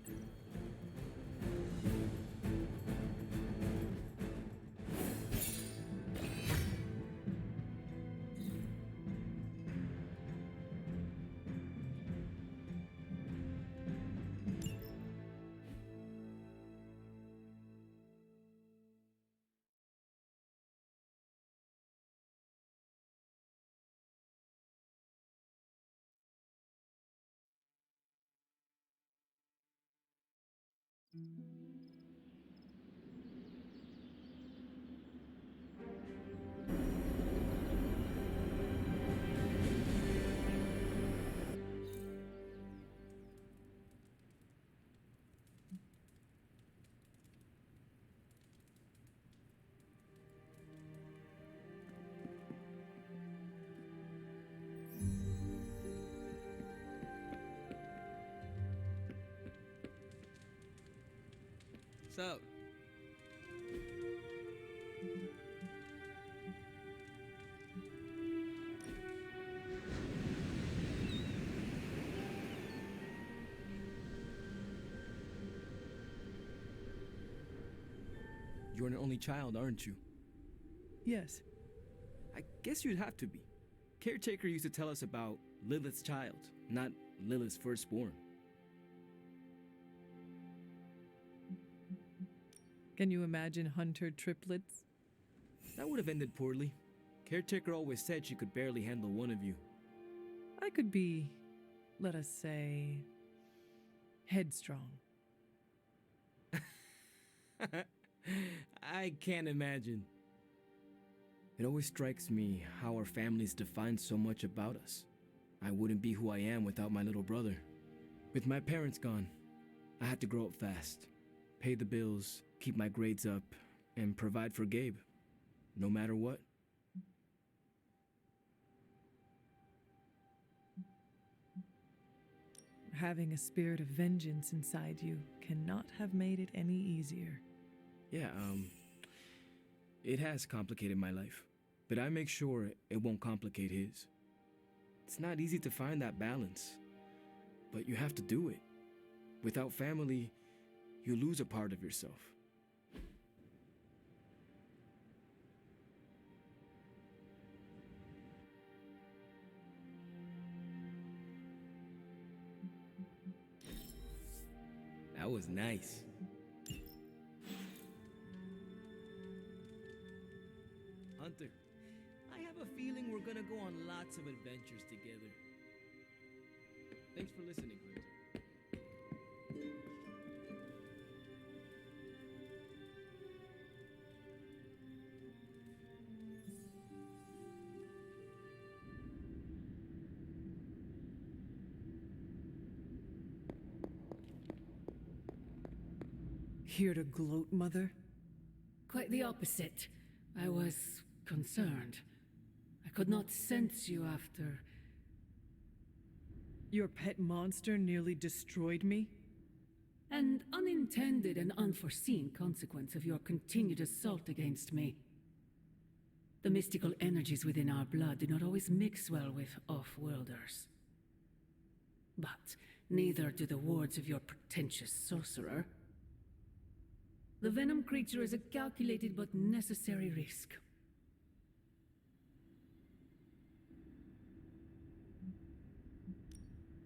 So, You're an only child, aren't you? Yes. I guess you'd have to be. Caretaker used to tell us about Lilith's child, not Lilith's firstborn. Can you imagine Hunter triplets? That would have ended poorly. Caretaker always said she could barely handle one of you. I could be, let us say, headstrong. I can't imagine. It always strikes me how our families define so much about us. I wouldn't be who I am without my little brother. With my parents gone, I had to grow up fast, pay the bills, keep my grades up, and provide for Gabe, no matter what. Having a spirit of vengeance inside you cannot have made it any easier. Yeah, it has complicated my life, but I make sure it won't complicate his. It's not easy to find that balance, but you have to do it. Without family, you lose a part of yourself. That was nice. Hunter, I have a feeling we're gonna go on lots of adventures together. Thanks for listening, Hunter. Here to gloat, Mother? Quite the opposite. I was concerned. I could not sense you after. Your pet monster nearly destroyed me? An unintended and unforeseen consequence of your continued assault against me. The mystical energies within our blood do not always mix well with off-worlders. But neither do the wards of your pretentious sorcerer. The venom creature is a calculated but necessary risk.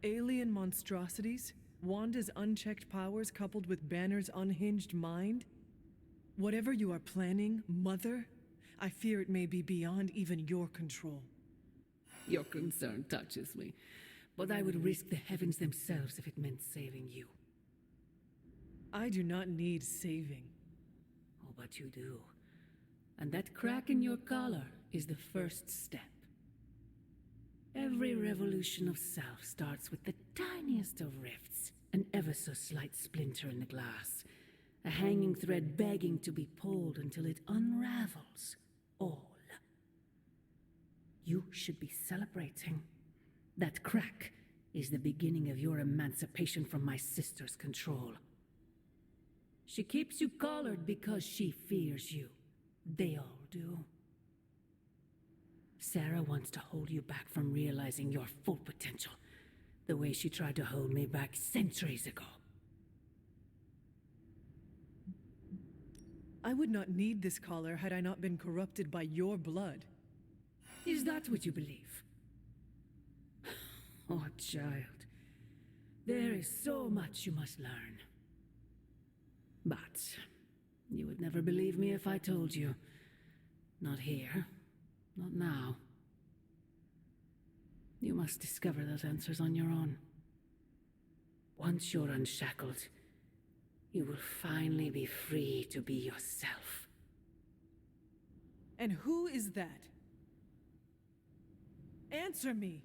Alien monstrosities? Wanda's unchecked powers coupled with Banner's unhinged mind? Whatever you are planning, Mother, I fear it may be beyond even your control. Your concern touches me, but I would risk the heavens themselves if it meant saving you. I do not need saving. Oh, but you do. And that crack in your collar is the first step. Every revolution of self starts with the tiniest of rifts, an ever so slight splinter in the glass, a hanging thread begging to be pulled until it unravels all. You should be celebrating. That crack is the beginning of your emancipation from my sister's control. She keeps you collared because she fears you. They all do. Sarah wants to hold you back from realizing your full potential, the way she tried to hold me back centuries ago. I would not need this collar had I not been corrupted by your blood. Is that what you believe? Oh, child. There is so much you must learn. But you would never believe me if I told you. Not here. Not now. You must discover those answers on your own. Once you're unshackled, you will finally be free to be yourself. And who is that? Answer me!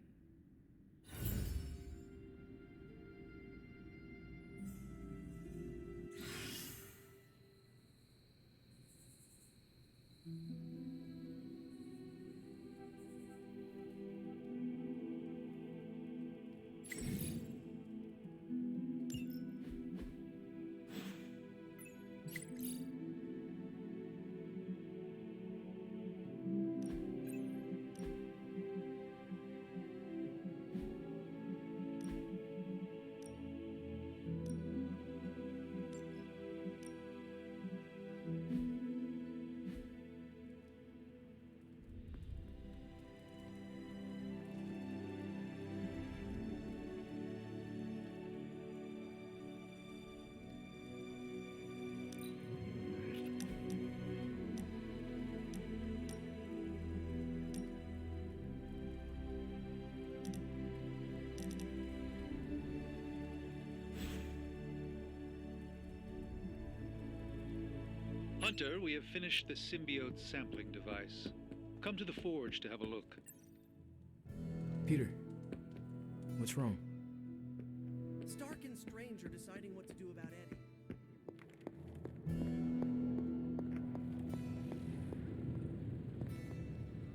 Hunter, we have finished the symbiote sampling device. Come to the forge to have a look. Peter, what's wrong? Stark and Strange are deciding what to do about Eddie.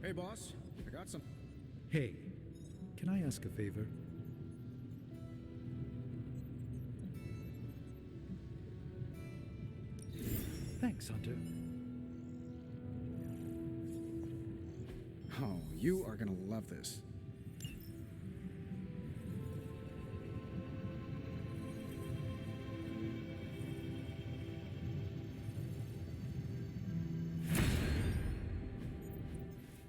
Hey, boss. I got some. Hey, can I ask a favor? Thanks, Hunter. Oh, you are gonna love this.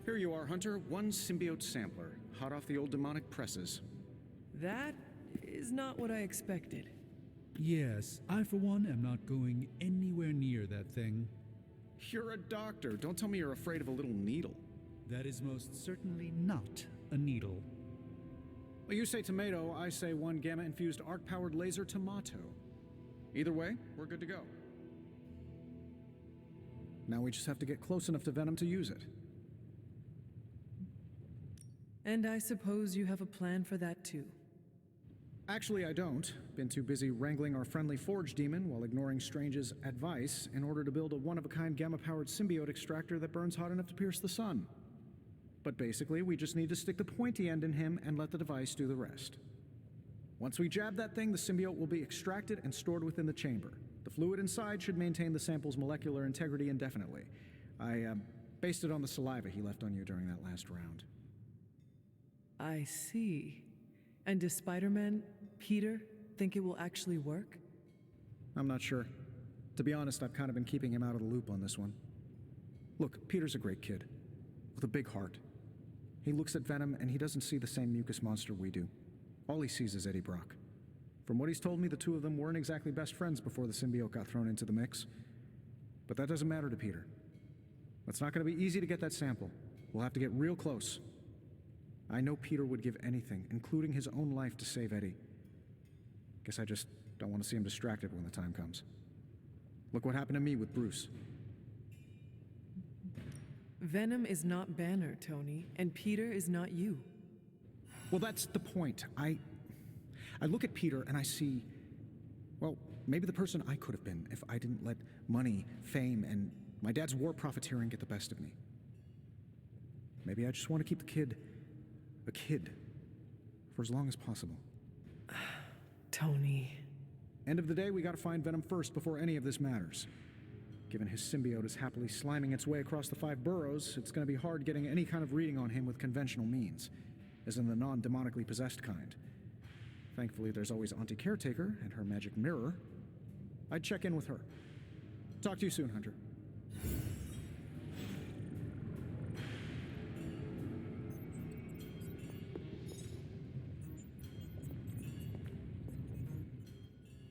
Here you are, Hunter. One symbiote sampler, hot off the old demonic presses. That is not what I expected. Yes, I for one am not going anywhere near that thing. You're a doctor. Don't tell me you're afraid of a little needle. That is most certainly not a needle. Well, you say tomato, I say one gamma-infused arc-powered laser tomato. Either way, we're good to go. Now we just have to get close enough to Venom to use it. And I suppose you have a plan for that too. Actually, I don't. Been too busy wrangling our friendly Forge demon while ignoring Strange's advice in order to build a one-of-a-kind gamma-powered symbiote extractor that burns hot enough to pierce the sun. But basically, we just need to stick the pointy end in him and let the device do the rest. Once we jab that thing, the symbiote will be extracted and stored within the chamber. The fluid inside should maintain the sample's molecular integrity indefinitely. I based it on the saliva he left on you during that last round. I see. And does Spider-Man, Peter, think it will actually work? I'm not sure. To be honest, I've kind of been keeping him out of the loop on this one. Look, Peter's a great kid, with a big heart. He looks at Venom and he doesn't see the same mucus monster we do. All he sees is Eddie Brock. From what he's told me, the two of them weren't exactly best friends before the symbiote got thrown into the mix. But that doesn't matter to Peter. It's not going to be easy to get that sample. We'll have to get real close. I know Peter would give anything, including his own life, to save Eddie. Guess I just don't want to see him distracted when the time comes. Look what happened to me with Bruce. Venom is not Banner, Tony, and Peter is not you. Well, that's the point. I look at Peter and I see, well, maybe the person I could have been if I didn't let money, fame, and my dad's war profiteering get the best of me. Maybe I just want to keep the kid a kid for as long as possible. Tony. End of the day, we gotta find Venom first before any of this matters. Given his symbiote is happily sliming its way across the 5 boroughs, it's gonna be hard getting any kind of reading on him with conventional means, as in the non-demonically possessed kind. Thankfully, there's always Auntie Caretaker and her magic mirror. I'd check in with her. Talk to you soon, Hunter.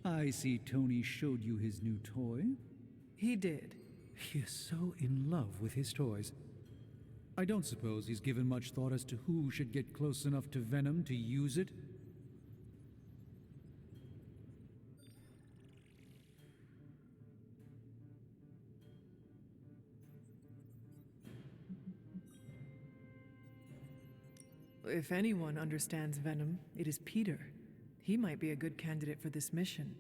I see Tony showed you his new toy. He did. He is so in love with his toys. I don't suppose he's given much thought as to who should get close enough to Venom to use it. If anyone understands Venom, it is Peter. He might be a good candidate for this mission.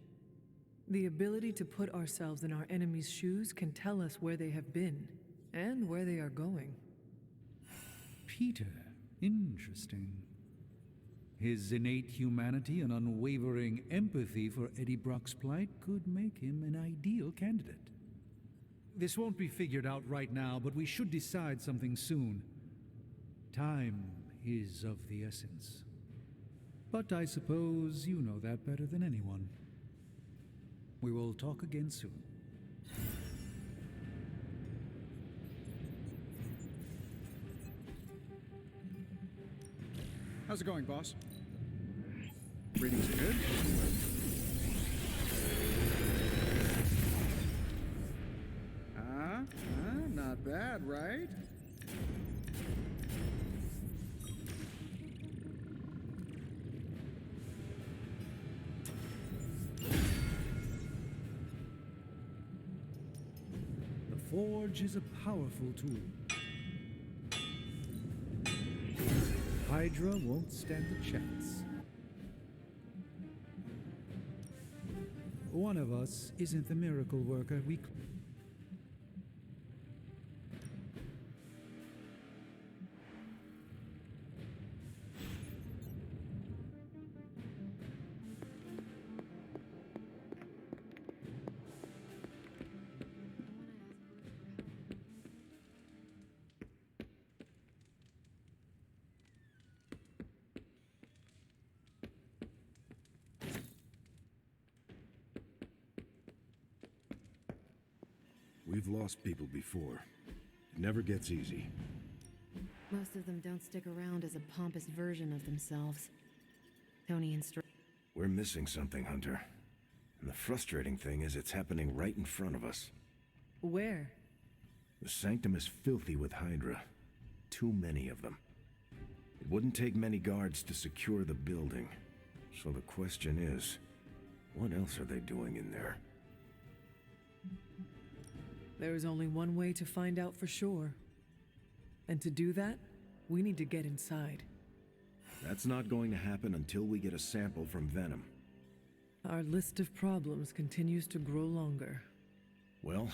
The ability to put ourselves in our enemy's shoes can tell us where they have been and where they are going. Peter, interesting. His innate humanity and unwavering empathy for Eddie Brock's plight could make him an ideal candidate. This won't be figured out right now, but we should decide something soon. Time is of the essence. But I suppose you know that better than anyone. We will talk again soon. How's it going, boss? Readings are good? Not bad, right? Forge is a powerful tool. Hydra won't stand a chance. One of us isn't the miracle worker we... We've lost people before. It never gets easy. Most of them don't stick around as a pompous version of themselves. Tony and We're missing something, Hunter. And the frustrating thing is it's happening right in front of us. Where? The Sanctum is filthy with Hydra. Too many of them. It wouldn't take many guards to secure the building. So the question is, what else are they doing in there? There is only one way to find out for sure. And to do that, we need to get inside. That's not going to happen until we get a sample from Venom. Our list of problems continues to grow longer. Well,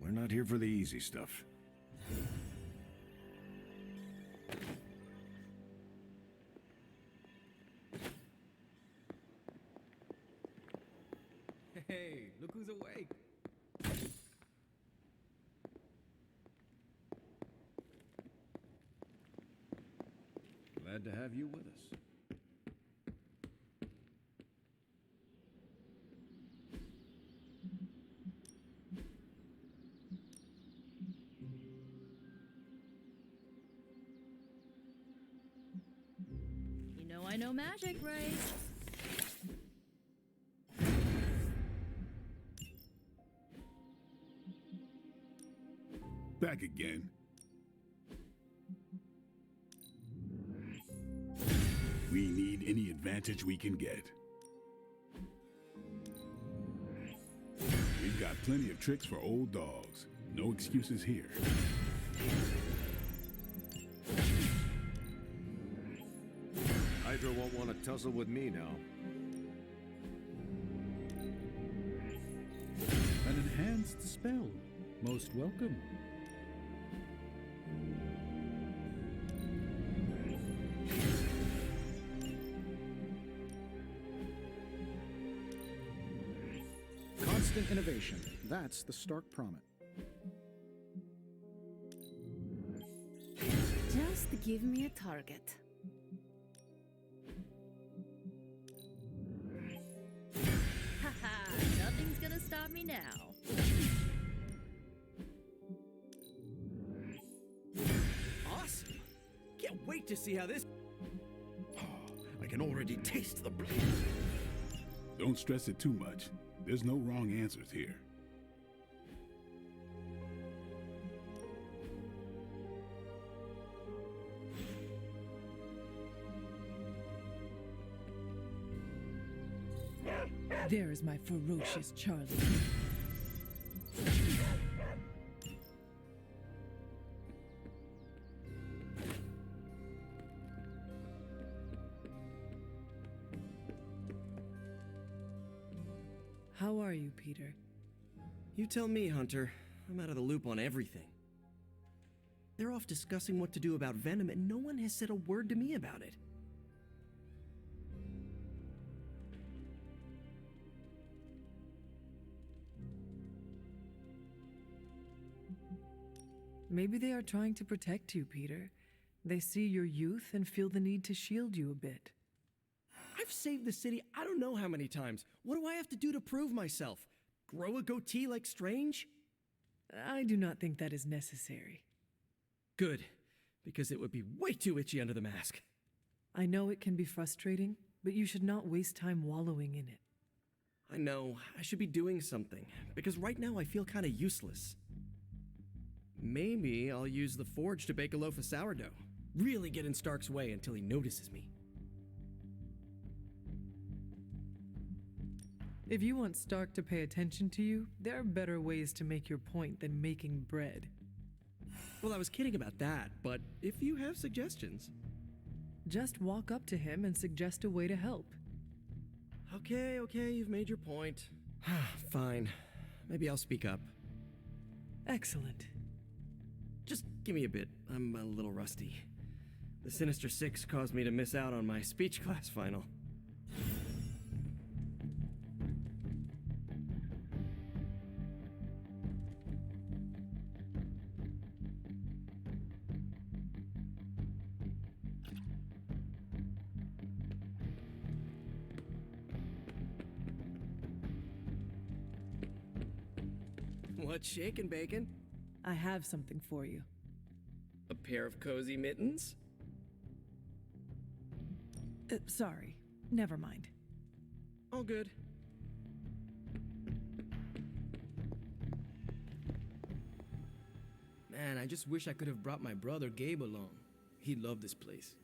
we're not here for the easy stuff. Hey, look who's awake. Glad to have you with us. You know I know magic, right? Back again. We need any advantage we can get. We've got plenty of tricks for old dogs. No excuses here. Hydra won't want to tussle with me now. An enhanced spell. Most welcome. Constant innovation. That's the Stark Promet. Just give me a target. Haha, nothing's gonna stop me now. Awesome! Can't wait to see how this... I can already taste the blood. Don't stress it too much. There's no wrong answers here. There is my ferocious Charlie. How are you, Peter? You tell me, Hunter. I'm out of the loop on everything. They're off discussing what to do about Venom, and no one has said a word to me about it. Maybe they are trying to protect you, Peter. They see your youth and feel the need to shield you a bit. I've saved the city I don't know how many times. What do I have to do to prove myself? Grow a goatee like Strange? I do not think that is necessary. Good, because it would be way too itchy under the mask. I know it can be frustrating, but you should not waste time wallowing in it. I know, I should be doing something, because right now I feel kind of useless. Maybe I'll use the forge to bake a loaf of sourdough. Really get in Stark's way until he notices me. If you want Stark to pay attention to you, there are better ways to make your point than making bread. Well, I was kidding about that, but if you have suggestions. Just walk up to him and suggest a way to help. Okay, you've made your point. Fine. Maybe I'll speak up. Excellent. Just give me a bit. I'm a little rusty. The Sinister Six caused me to miss out on my speech class final. What's shaking, Bacon? I have something for you. A pair of cozy mittens? Sorry. Never mind. All good. Man, I just wish I could have brought my brother Gabe along. He'd love this place.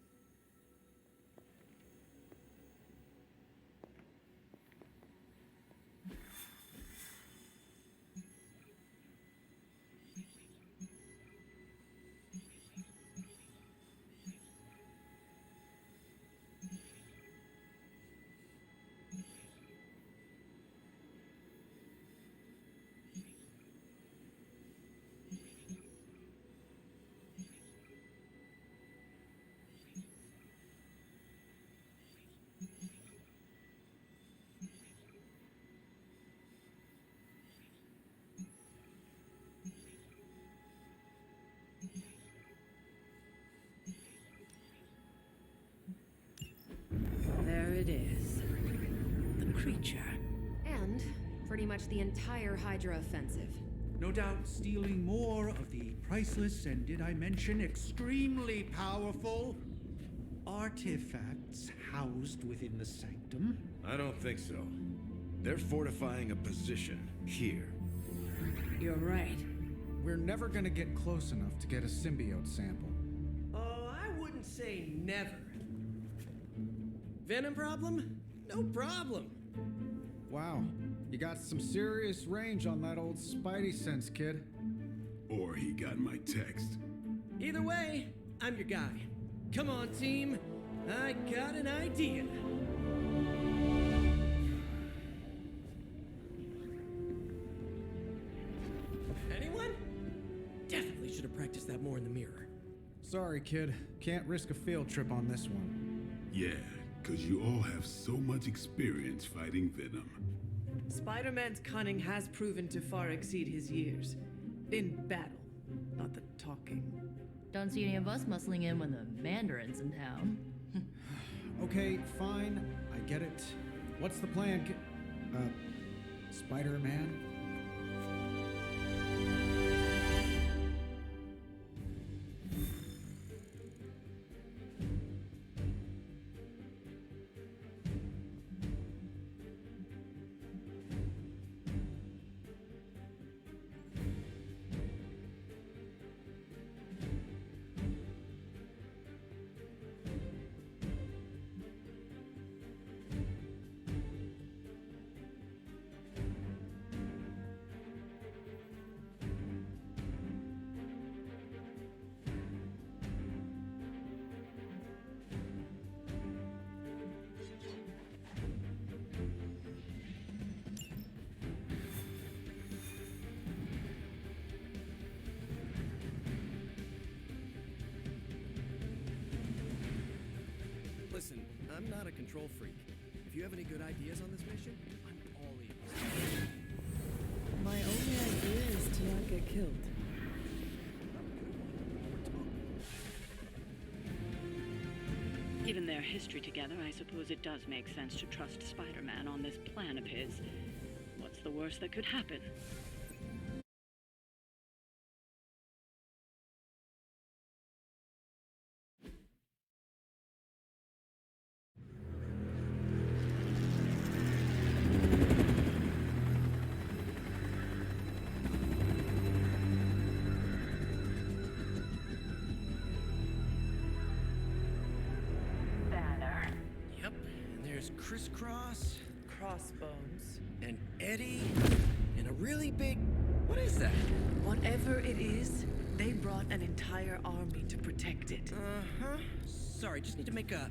There it is. The creature. And pretty much the entire Hydra offensive. No doubt stealing more of the priceless and, did I mention, extremely powerful artifacts housed within the sanctum. I don't think so. They're fortifying a position here. You're right. We're never gonna get close enough to get a symbiote sample. Oh, I wouldn't say never. Venom problem? No problem. Wow, you got some serious range on that old Spidey sense, kid. Or he got my text. Either way, I'm your guy. Come on, team. I got an idea. Anyone? Definitely should have practiced that more in the mirror. Sorry, kid. Can't risk a field trip on this one. Yeah, because you all have so much experience fighting Venom. Spider-Man's cunning has proven to far exceed his years. In battle, not the talking. Don't see any of us muscling in when the Mandarin's in town. Okay, fine. I get it. What's the plan, Spider-Man? Listen, I'm not a control freak. If you have any good ideas on this mission, I'm all ears. My only idea is to not get killed. Given their history together, I suppose it does make sense to trust Spider-Man on this plan of his. What's the worst that could happen? Yep, and there's Crisscross, crossbones. And Eddie, and a really big... What is that? Whatever it is, they brought an entire army to protect it. Uh-huh. Sorry, just need to make a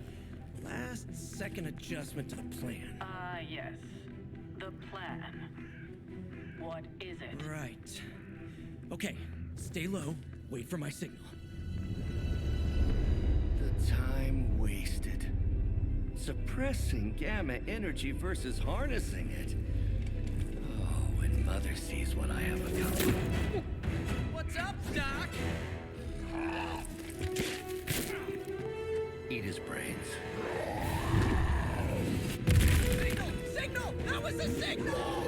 last-second adjustment to the plan. Yes. The plan. What is it? Right. Okay, stay low. Wait for my signal. The time wasted. Suppressing gamma energy versus harnessing it. Oh, when Mother sees what I have accomplished. What's up, Doc? Eat his brains. Signal! Signal! That was a signal!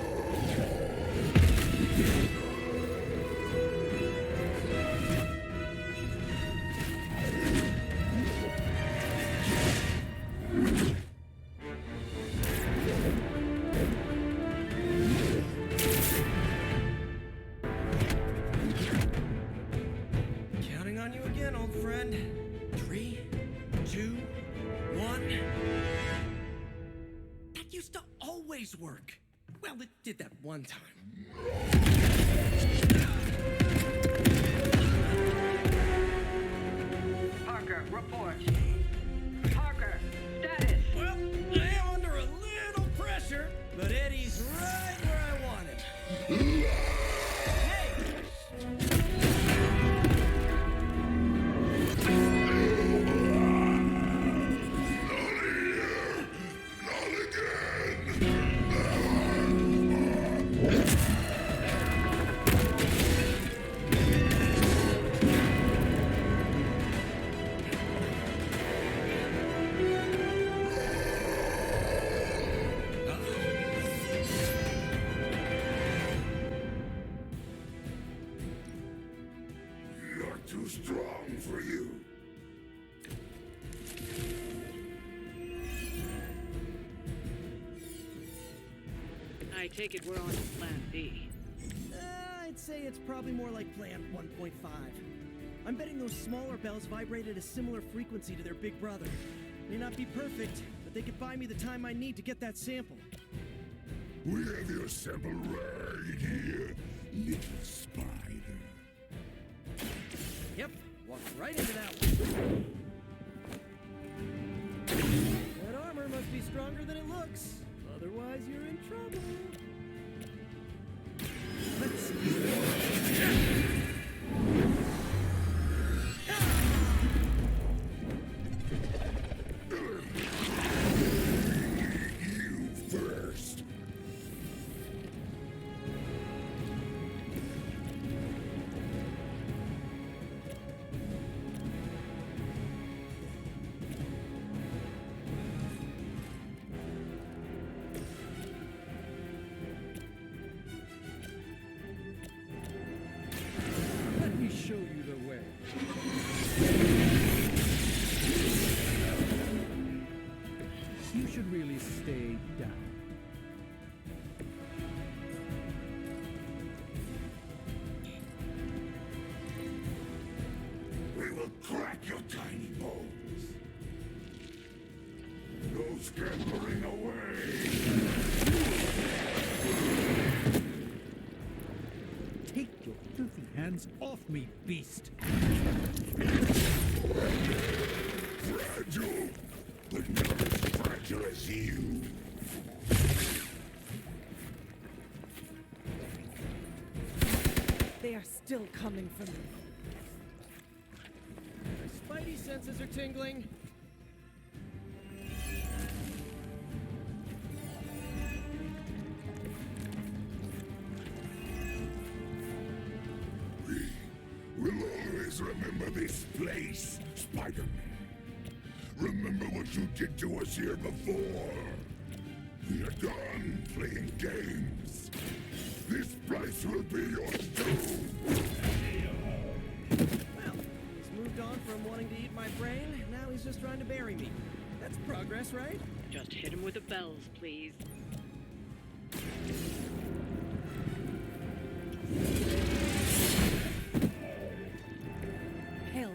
Counting on you again, old friend. 3, 2, 1. That used to always work. Well, it did that one time. Parker, report. Parker, status. Well, I am under a little pressure, but Eddie's right where I want him. You're too strong for you. I take it we're on to plan B. I'd say it's probably more like Plan 1.5. I'm betting those smaller bells vibrate at a similar frequency to their big brother. May not be perfect, but they could buy me the time I need to get that sample. We have your sample right here, little spider. Yep, walked right into that one. That armor must be stronger than it looks. Otherwise, you're in trouble. Let's see. You first. Let me show you the way. You should really stay down. We will crack your tiny bones. No scampering away. Take your filthy hands off me, beast! Fragile, but not as fragile as you. They are still coming for me. My spidey senses are tingling. We'll always remember this place, Spider-Man. Remember what you did to us here before. We are done playing games. This place will be your doom. Well, he's moved on from wanting to eat my brain. Now he's just trying to bury me. That's progress, right? Just hit him with the bells, please. Hell.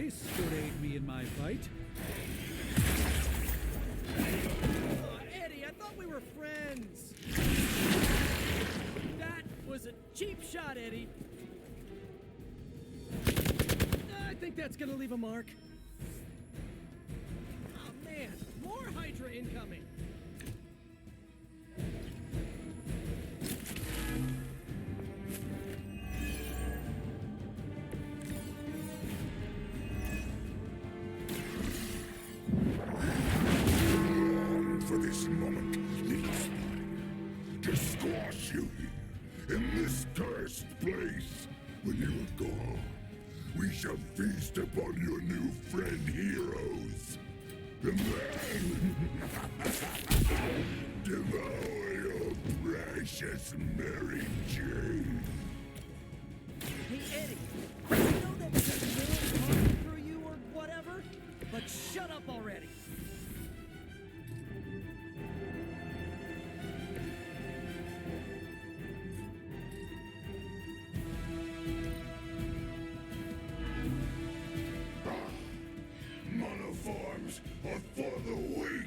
This could aid me in my fight. Eddie, I thought we were friends. That was a cheap shot, Eddie. I think that's gonna leave a mark. Oh man, more Hydra incoming. For this moment, little spider, to squash you here, in this cursed place. When you are gone, we shall feast upon your new friend heroes. And then, devour your precious Mary Jane. Hey, Eddie, I know that was a villain talking through you or whatever, but shut up already. Monoforms are for the weak.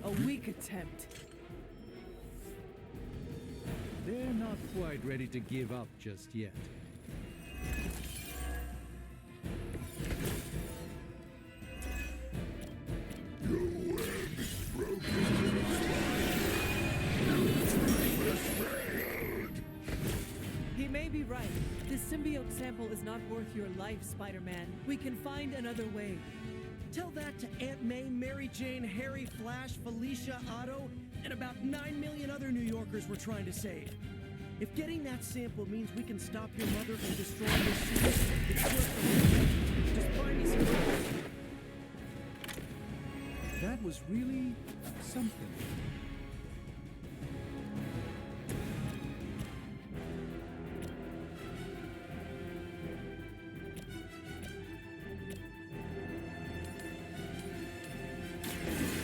A weak attempt. They're not quite ready to give up just yet. Your web is broken. He may be right. This symbiote sample is not worth your life, Spider-Man. We can find another way. Tell that to Aunt May, Mary Jane, Harry, Flash, Felicia, Otto, and about 9 million other New Yorkers we're trying to save. If getting that sample means we can stop your mother from destroying this city, it's worth the risk. Just find me some others. That was really something.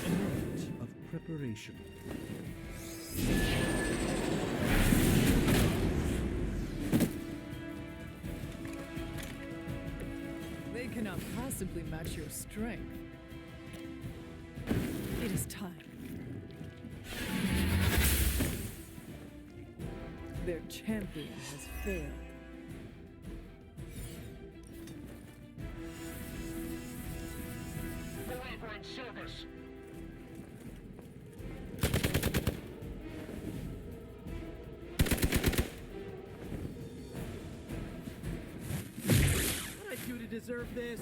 A moment of preparation. They cannot possibly match your strength. It is time. Their champion has failed. Believer in service. What did I do to deserve this?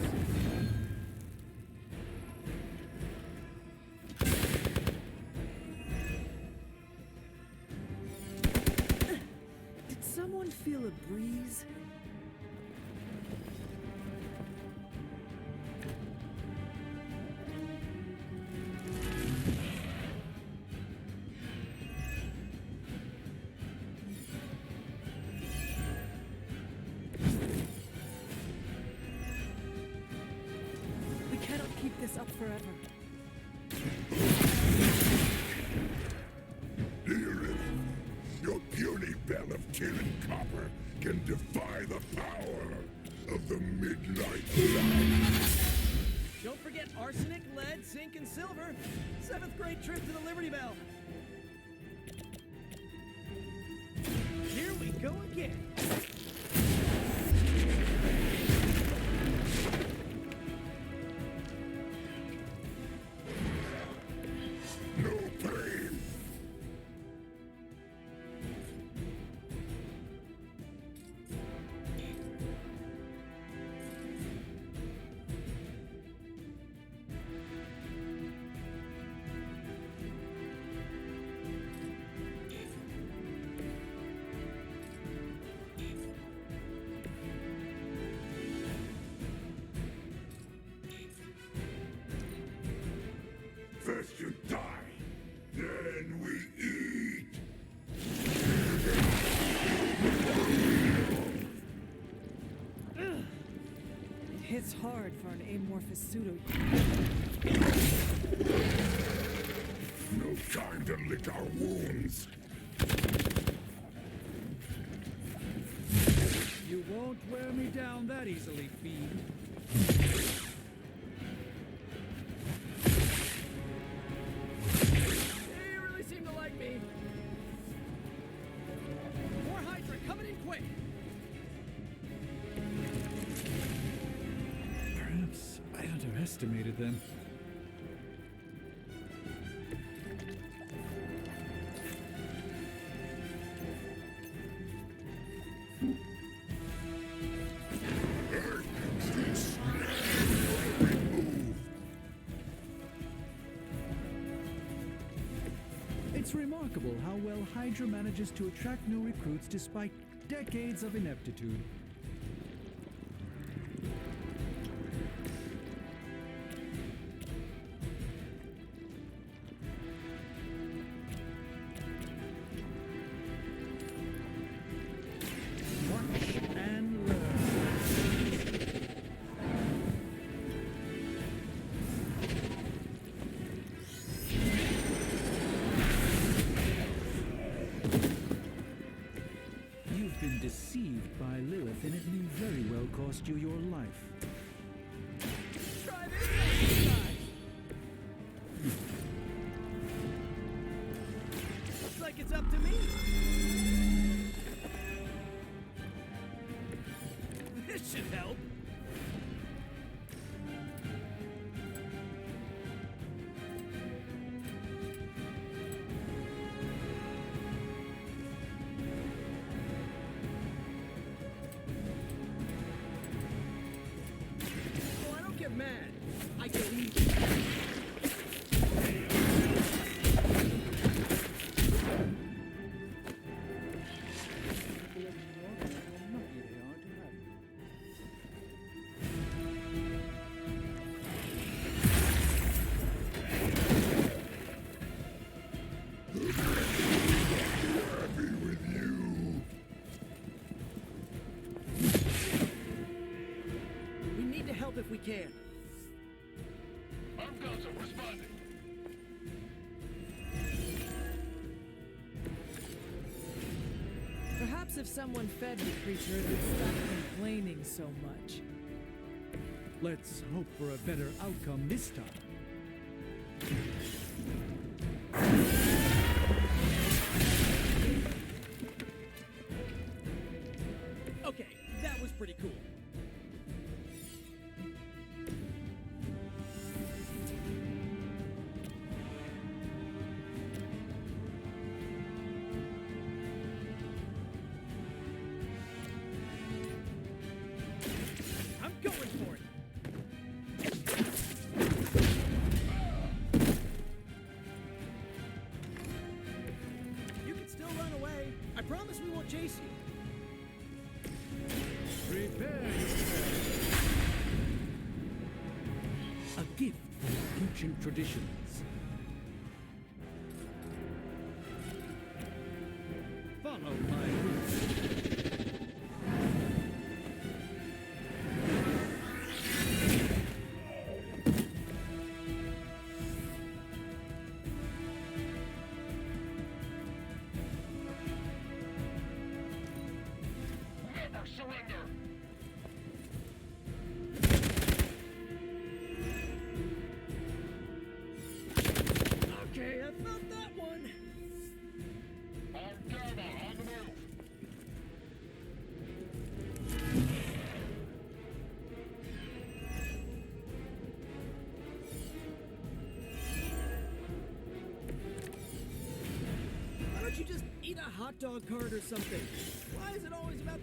Did someone feel a breeze? We cannot keep this up forever. Dear enemy, your puny bell of tin and copper can defy the power of the midnight sun. Don't forget arsenic, lead, zinc, and silver. 7th grade trip to the Liberty Bell. Here we go again. No pain. It's hard for an amorphous pseudo. No time to lick our wounds. You won't wear me down that easily, fiend. You really seem to like me. More Hydra coming in quick! Perhaps I underestimated them. It's remarkable how well Hydra manages to attract new recruits despite decades of ineptitude. Watch and learn. You've been deceived by Lilith, and it may very well cost you your life. Try this exercise! Looks like it's up to me! This should help! Oh, I don't get mad. I get easy. Happy with you. We need to help if we can. I'm Gonzo, responding. Perhaps if someone fed the creature, it would stop complaining so much. Let's hope for a better outcome this time. Okay, that was pretty cool. I'm going for it. You can still run away. I promise we won't chase you. Prepare yourself. A gift from ancient traditions. Follow my roots. Never surrender. Okay, I felt that one. On Gamma, on the move. Why don't you just eat a hot dog cart or something? Why is it always about...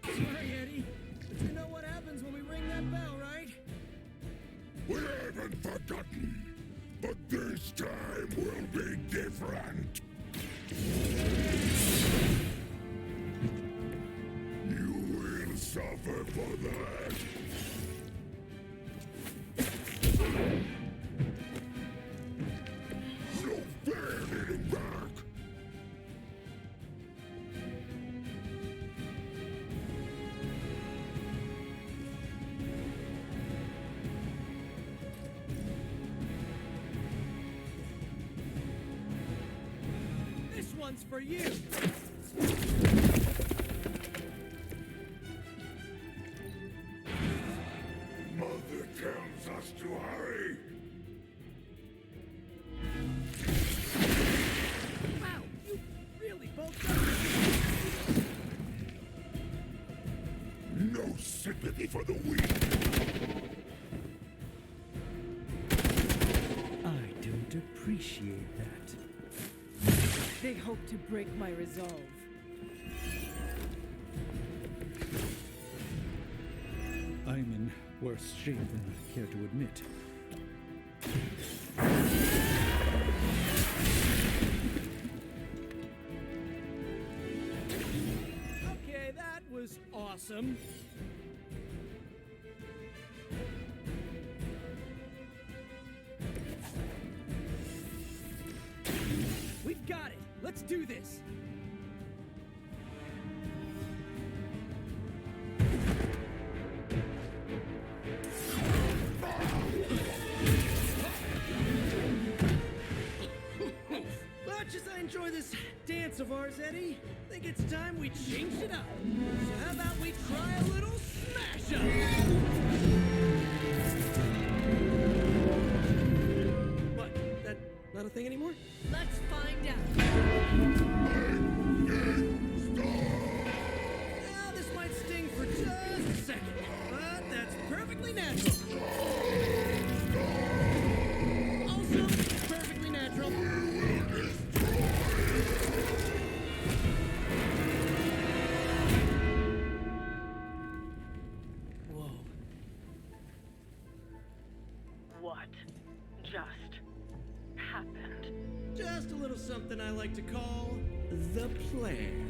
Sorry, Eddie. But you know what happens when we ring that bell, right? We haven't forgotten, but this time will be different. You will suffer for that. No fair hitting back. one's for you. Mother tells us to hurry. Wow, you really bulked up. No sympathy for the weak. I don't appreciate that. They hope to break my resolve. I'm in worse shape than I care to admit. Okay, that was awesome. We've got it. Let's do this. Much as I enjoy this dance of ours, Eddie, I think it's time we changed it up. So how about we try a little smash up? What? That not a thing anymore? Let's find out. Now, this might sting for just a second, but that's perfectly natural. Also, perfectly natural. Whoa. What just happened? Just a little something I like to call the plan.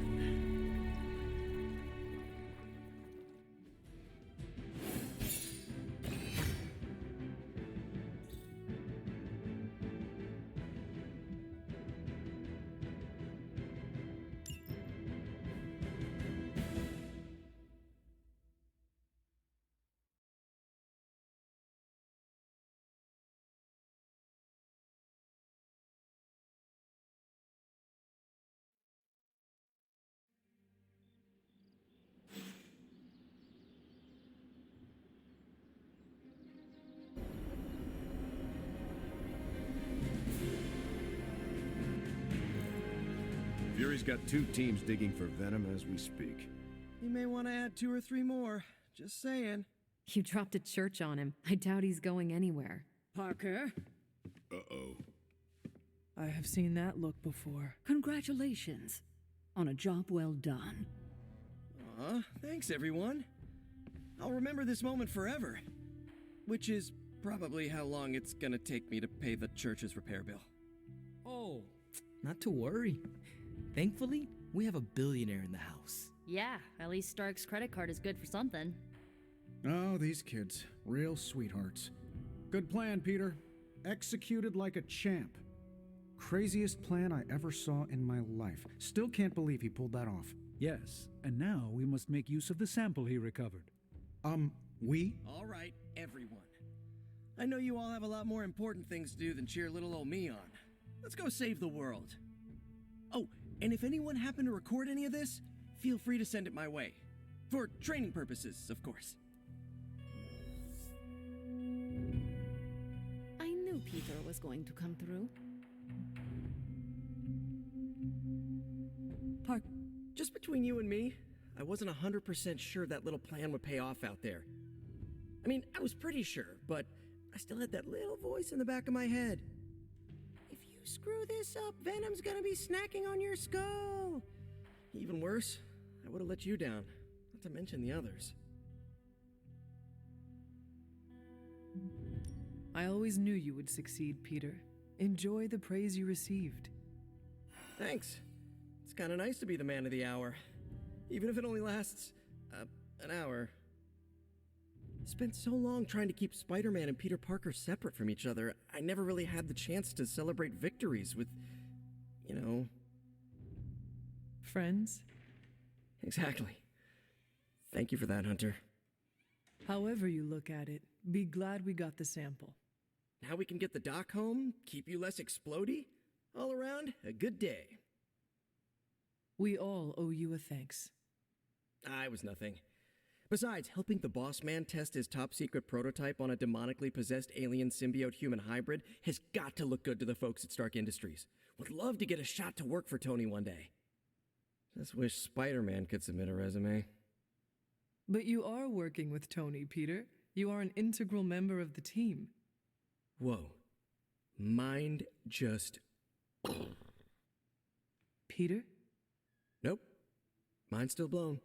Fury's got 2 teams digging for Venom as we speak. You may want to add 2 or 3 more. Just saying. You dropped a church on him. I doubt he's going anywhere. Parker, Uh-oh. I have seen that look before. congratulations on a job well done. Aw, thanks everyone. I'll remember this moment forever. Which is probably how long it's gonna take me to pay the church's repair bill. Oh, not to worry. Thankfully, we have a billionaire in the house. Yeah, at least Stark's credit card is good for something. Oh, these kids. Real sweethearts. Good plan, Peter. Executed like a champ. Craziest plan I ever saw in my life. Still can't believe he pulled that off. Yes, and now we must make use of the sample he recovered. We? All right, everyone. I know you all have a lot more important things to do than cheer little old me on. Let's go save the world. Oh, and if anyone happened to record any of this, feel free to send it my way. For training purposes, of course. I knew Peter was going to come through. Park, just between you and me, I wasn't 100% sure that little plan would pay off out there. I mean, I was pretty sure, but I still had that little voice in the back of my head. If you screw this up, Venom's gonna be snacking on your skull. Even worse, I would have let you down, not to mention the others. I always knew you would succeed, Peter. Enjoy the praise you received. Thanks. It's kind of nice to be the man of the hour, even if it only lasts, an hour. Spent so long trying to keep Spider-Man and Peter Parker separate from each other, I never really had the chance to celebrate victories with, Friends? Exactly. Thank you for that, Hunter. However you look at it, be glad we got the sample. Now we can get the doc home, keep you less explodey. All around, a good day. We all owe you a thanks. I was nothing. Besides, helping the boss man test his top secret prototype on a demonically possessed alien symbiote human hybrid has got to look good to the folks at Stark Industries. Would love to get a shot to work for Tony one day. Just wish Spider-Man could submit a resume. But you are working with Tony, Peter. You are an integral member of the team. Whoa. Mind just... Peter? Nope. Mind's still blown.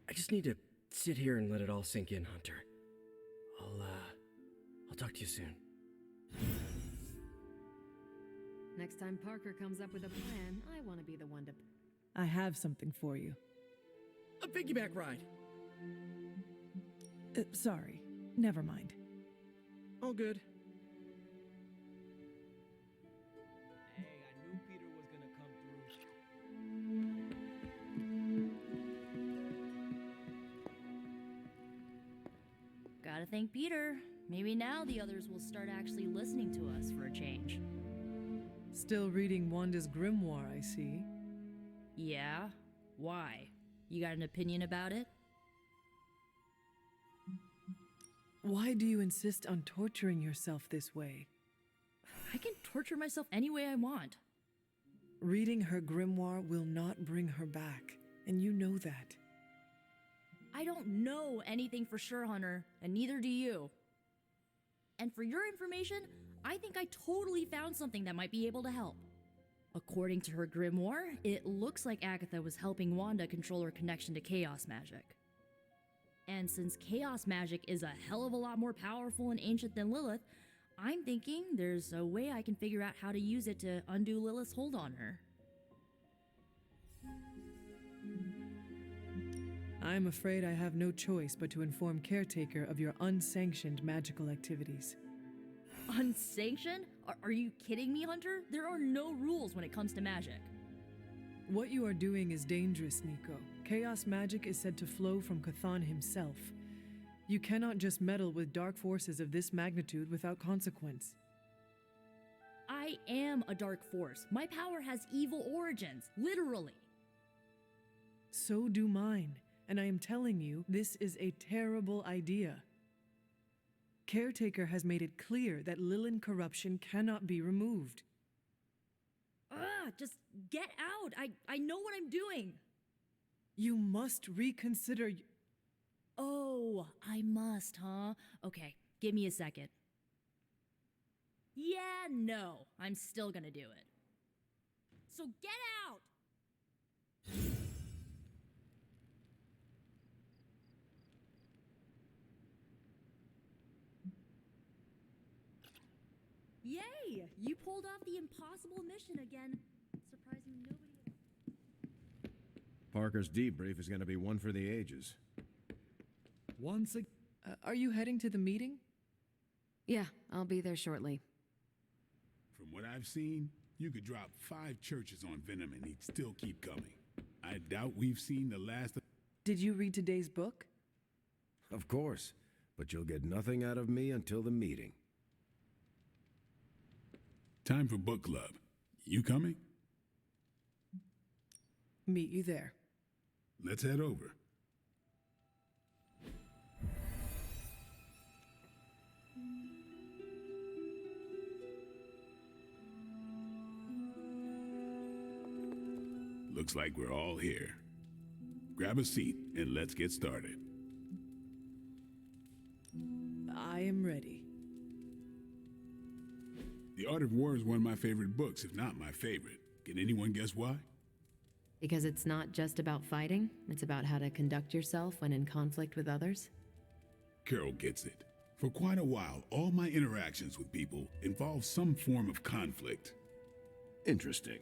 I just need to sit here and let it all sink in, Hunter. I'll talk to you soon. Next time Parker comes up with a plan, I want to be the one to... I have something for you. A piggyback ride. Sorry. Never mind. All good. Hey, I knew Peter was gonna come through. Gotta thank Peter. Maybe now the others will start actually listening to us for a change. Still reading Wanda's grimoire, I see. Yeah? Why? You got an opinion about it? Why do you insist on torturing yourself this way? I can torture myself any way I want. Reading her grimoire will not bring her back, and you know that. I don't know anything for sure, Hunter, and neither do you. And for your information, I think I totally found something that might be able to help. According to her grimoire, it looks like Agatha was helping Wanda control her connection to chaos magic. And since chaos magic is a hell of a lot more powerful and ancient than Lilith, I'm thinking there's a way I can figure out how to use it to undo Lilith's hold on her. I'm afraid I have no choice but to inform Caretaker of your unsanctioned magical activities. Unsanctioned? Are you kidding me, Hunter? There are no rules when it comes to magic. What you are doing is dangerous, Nico. Chaos magic is said to flow from Cthon himself. You cannot just meddle with dark forces of this magnitude without consequence. I am a dark force. My power has evil origins, literally. So do mine, and I am telling you, this is a terrible idea. Caretaker has made it clear that Lilin corruption cannot be removed. Just get out. I know what I'm doing. You must reconsider. Oh, I must, huh? Okay, give me a second. Yeah, no, I'm still gonna do it. So get out! Yay! You pulled off the impossible mission again. Surprising nobody... Parker's debrief is going to be one for the ages. Once again... Are you heading to the meeting? Yeah, I'll be there shortly. From what I've seen, you could drop 5 churches on Venom and he'd still keep coming. I doubt we've seen the last of... Did you read today's book? Of course, but you'll get nothing out of me until the meeting. Time for book club. You coming? Meet you there. Let's head over. Looks like we're all here. Grab a seat and let's get started. I am ready. The Art of War is one of my favorite books, if not my favorite. Can anyone guess why? Because it's not just about fighting, it's about how to conduct yourself when in conflict with others. Carol gets it. For quite a while, all my interactions with people involve some form of conflict. Interesting.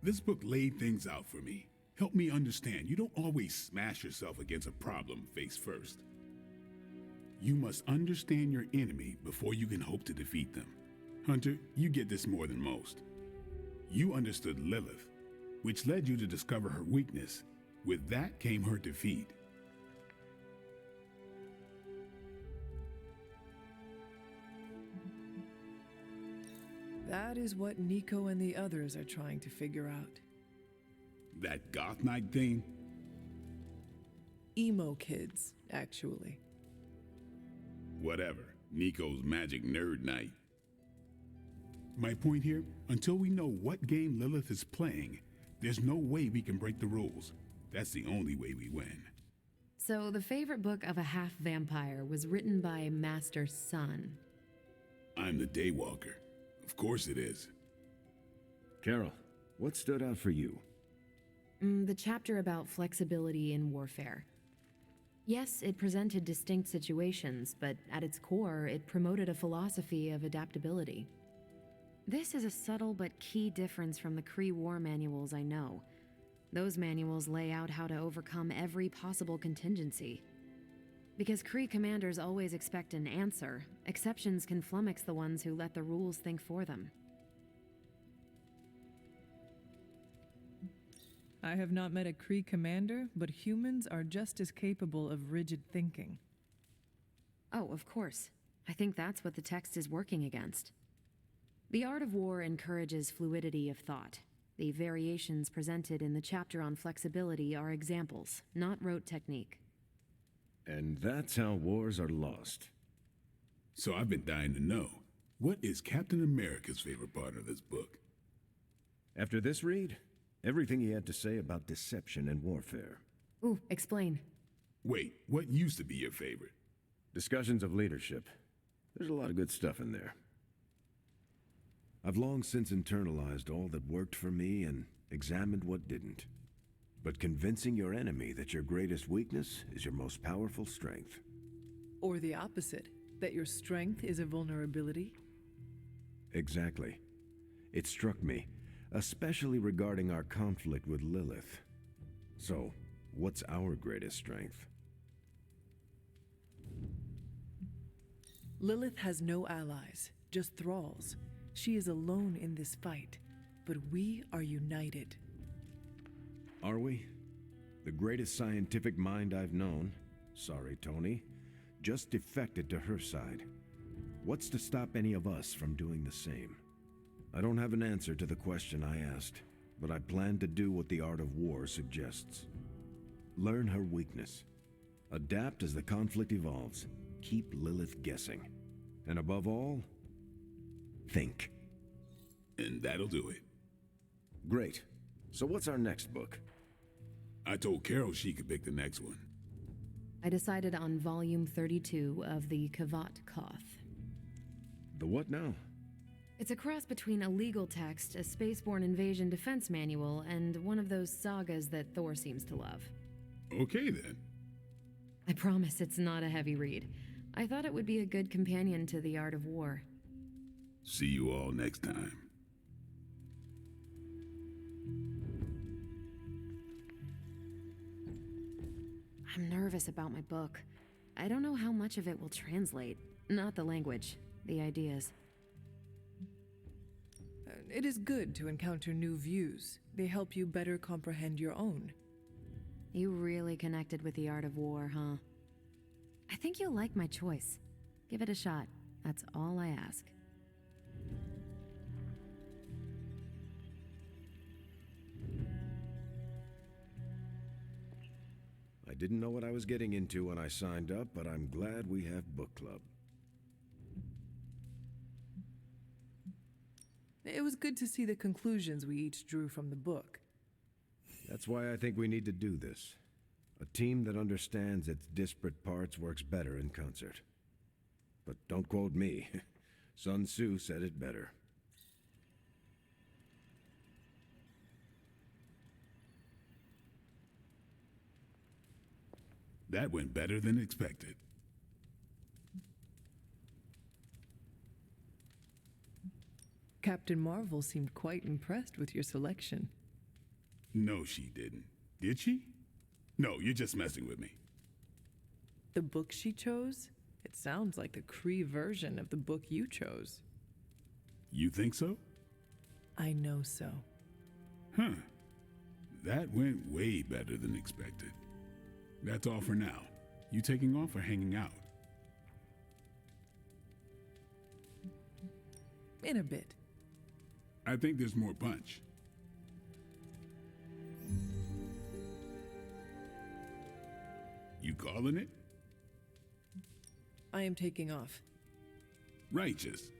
This book laid things out for me. Helped me understand you don't always smash yourself against a problem face first. You must understand your enemy before you can hope to defeat them. Hunter, you get this more than most. You understood Lilith, which led you to discover her weakness. With that came her defeat. That is what Nico and the others are trying to figure out. That goth night thing? Emo kids, actually. Whatever. Nico's magic nerd night. My point here, until we know what game Lilith is playing, there's no way we can break the rules. That's the only way we win. So, the favorite book of a half vampire was written by Master's son. I'm the Daywalker. Of course it is. Carol, what stood out for you? The chapter about flexibility in warfare. Yes, it presented distinct situations, but at its core, it promoted a philosophy of adaptability. This is a subtle but key difference from the Kree war manuals I know. Those manuals lay out how to overcome every possible contingency. Because Kree commanders always expect an answer, exceptions can flummox the ones who let the rules think for them. I have not met a Kree commander, but humans are just as capable of rigid thinking. Oh, of course. I think that's what the text is working against. The art of war encourages fluidity of thought. The variations presented in the chapter on flexibility are examples, not rote technique. And that's how wars are lost. So I've been dying to know, what is Captain America's favorite part of this book? After this read, everything he had to say about deception and warfare. Ooh, explain. Wait, what used to be your favorite? Discussions of leadership. There's a lot of good stuff in there. I've long since internalized all that worked for me and examined what didn't. But convincing your enemy that your greatest weakness is your most powerful strength. Or the opposite, that your strength is a vulnerability? Exactly. It struck me, especially regarding our conflict with Lilith. So, what's our greatest strength? Lilith has no allies, just thralls. She is alone in this fight, but we are united. Are we? The greatest scientific mind I've known, sorry Tony, just defected to her side. What's to stop any of us from doing the same? I don't have an answer to the question I asked, but I plan to do what the art of war suggests. Learn her weakness. Adapt as the conflict evolves. Keep Lilith guessing. And above all, think. And that'll do it. Great. So what's our next book? I told Carol she could pick the next one. I decided on volume 32 of the Kavat Koth. The what now? It's a cross between a legal text, a spaceborne invasion defense manual, and one of those sagas that Thor seems to love. Okay then. I promise it's not a heavy read. I thought it would be a good companion to The Art of War. See you all next time. I'm nervous about my book. I don't know how much of it will translate. Not the language, the ideas. It is good to encounter new views. They help you better comprehend your own. You really connected with The Art of War, huh? I think you'll like my choice. Give it a shot. That's all I ask. I didn't know what I was getting into when I signed up, but I'm glad we have book club. It was good to see the conclusions we each drew from the book. That's why I think we need to do this. A team that understands its disparate parts works better in concert. But don't quote me. Sun Tzu said it better. That went better than expected. Captain Marvel seemed quite impressed with your selection. No, she didn't. Did she? No, you're just messing with me. The book she chose? It sounds like the Kree version of the book you chose. You think so? I know so. Huh. That went way better than expected. That's all for now. You taking off or hanging out? In a bit. I think there's more punch. Calling it? I am taking off. Righteous.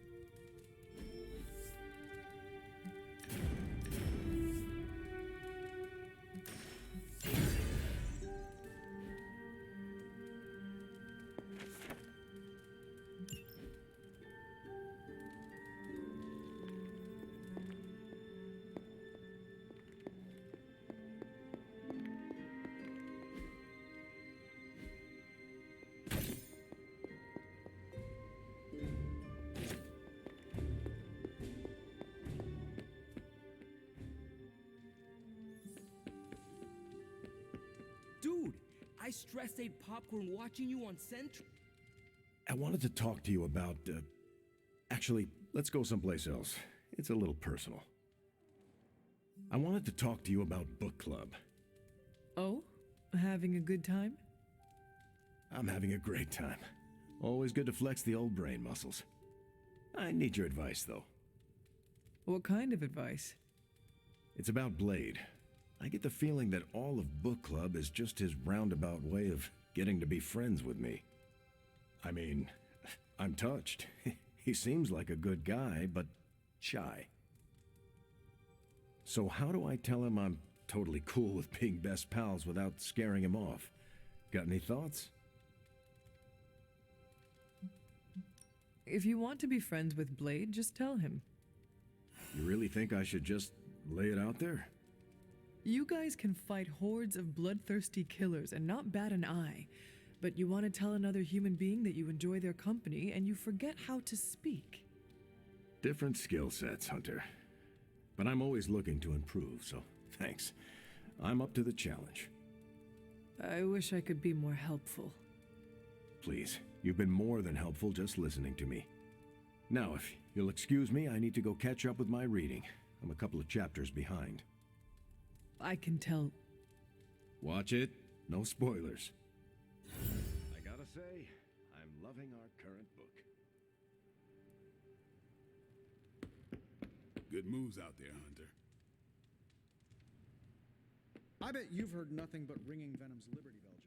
Dude, I stress ate popcorn watching you on Central. I wanted to talk to you about, actually, let's go someplace else. It's a little personal. I wanted to talk to you about book club. Oh? Having a good time? I'm having a great time. Always good to flex the old brain muscles. I need your advice, though. What kind of advice? It's about Blade. I get the feeling that all of book club is just his roundabout way of getting to be friends with me. I mean, I'm touched. He seems like a good guy, but shy. So how do I tell him I'm totally cool with being best pals without scaring him off? Got any thoughts? If you want to be friends with Blade, just tell him. You really think I should just lay it out there? You guys can fight hordes of bloodthirsty killers and not bat an eye, but you want to tell another human being that you enjoy their company and you forget how to speak. Different skill sets, Hunter. But I'm always looking to improve, so thanks. I'm up to the challenge. I wish I could be more helpful. Please, you've been more than helpful just listening to me. Now, if you'll excuse me, I need to go catch up with my reading. I'm a couple of chapters behind. I can tell. Watch it. No spoilers. I gotta say, I'm loving our current book. Good moves out there, Hunter. I bet you've heard nothing but ringing Venom's Liberty Bell